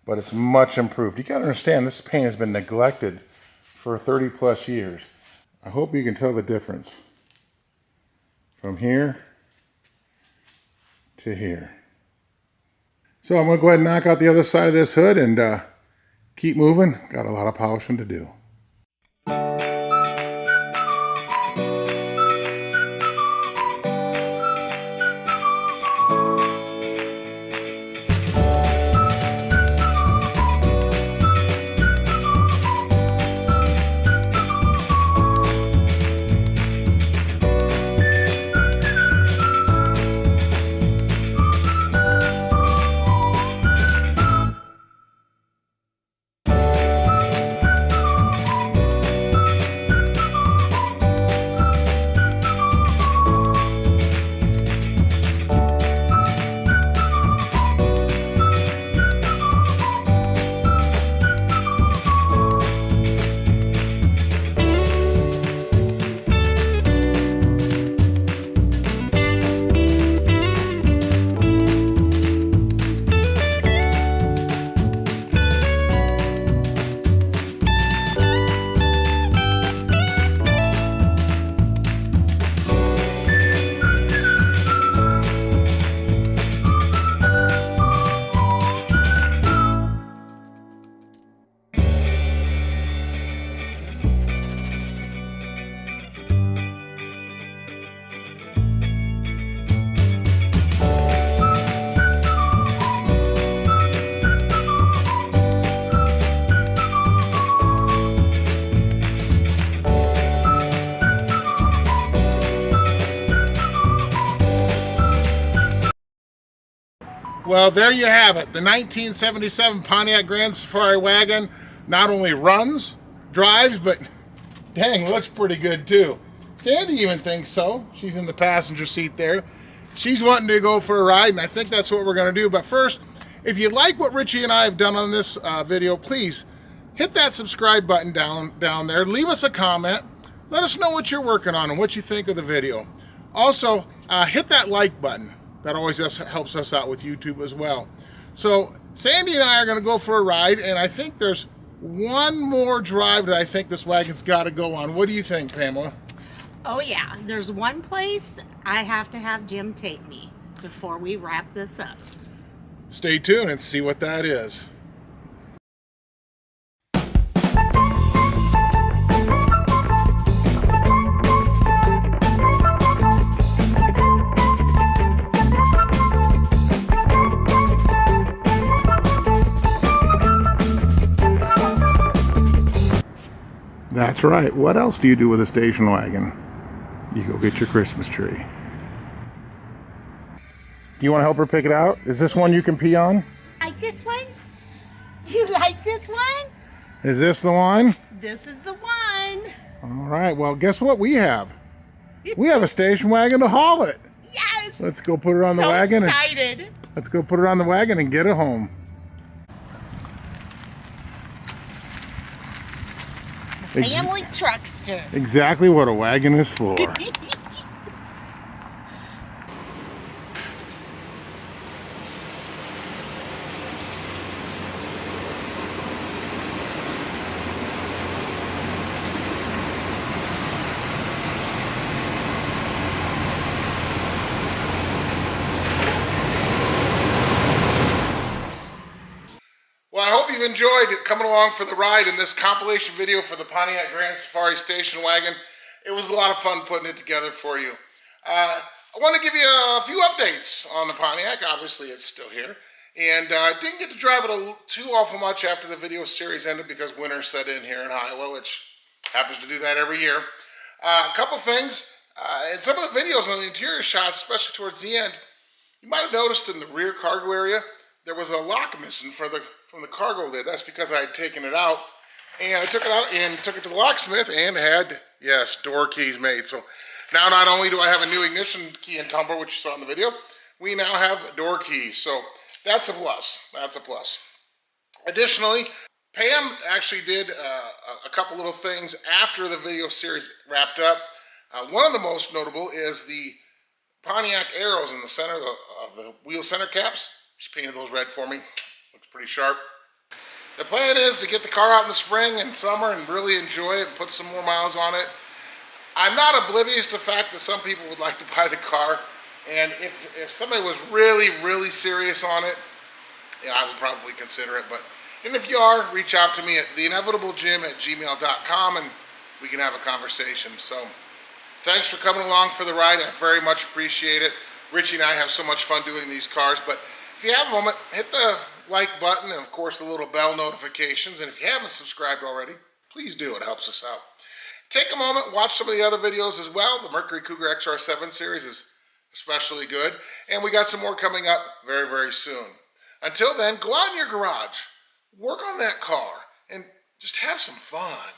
But it's much improved. You gotta understand, this paint has been neglected for 30 plus years. I hope you can tell the difference from here to here. So I'm gonna go ahead and knock out the other side of this hood and keep moving. Got a lot of polishing to do. Well, there you have it. The 1977 Pontiac Grand Safari Wagon not only runs, drives, but dang, looks pretty good too. Sandy even thinks so. She's in the passenger seat there. She's wanting to go for a ride, and I think that's what we're going to do. But first, if you like what Richie and I have done on this video, please hit that subscribe button down there. Leave us a comment. Let us know what you're working on and what you think of the video. Also, hit that like button. That always helps us out with YouTube as well. So Sandy and I are going to go for a ride, and I think there's one more drive that I think this wagon's got to go on. What do you think, Pamela? Oh yeah, there's one place I have to have Jim take me before we wrap this up. Stay tuned and see what that is. That's right. What else do you do with a station wagon? You go get your Christmas tree. Do you want to help her pick it out? Is this one you can pee on? Like this one? Do you like this one? Is this the one? This is the one. All right. Well, guess what we have? We have a station wagon to haul it. Yes. Let's go put her on the wagon. Excited. Let's go put her on the wagon and get it home. Family truckster. Exactly what a wagon is for. Well, I hope you've enjoyed coming along for the ride in this compilation video for the Pontiac Grand Safari Station Wagon. It was a lot of fun putting it together for you. I want to give you a few updates on the Pontiac. Obviously, it's still here. And I didn't get to drive it too awful much after the video series ended because winter set in here in Iowa, which happens to do that every year. A couple things. In some of the videos on the interior shots, especially towards the end, you might have noticed in the rear cargo area, there was a lock missing from the cargo lid. That's because I had taken it out, and I took it out and took it to the locksmith and had, yes, door keys made. So now not only do I have a new ignition key and tumbler, which you saw in the video, we now have door keys. So that's a plus. That's a plus. Additionally, Pam actually did a couple little things after the video series wrapped up. One of the most notable is the Pontiac arrows in the center of the wheel center caps. She painted those red for me. Looks pretty sharp. The plan is to get the car out in the spring and summer and really enjoy it and put some more miles on it. I'm not oblivious to the fact that some people would like to buy the car, and if somebody was really, really serious on it, yeah, I would probably consider it. But and if you are, reach out to me at theinevitablejim@gmail.com and we can have a conversation. So thanks for coming along for the ride. I very much appreciate it. Richie and I have so much fun doing these cars, but if you have a moment, hit the like button and of course the little bell notifications. And if you haven't subscribed already, please do. It helps us out. Take a moment, watch some of the other videos as well. The Mercury Cougar XR7 series is especially good. And we got some more coming up very, very soon. Until then, go out in your garage, work on that car, and just have some fun.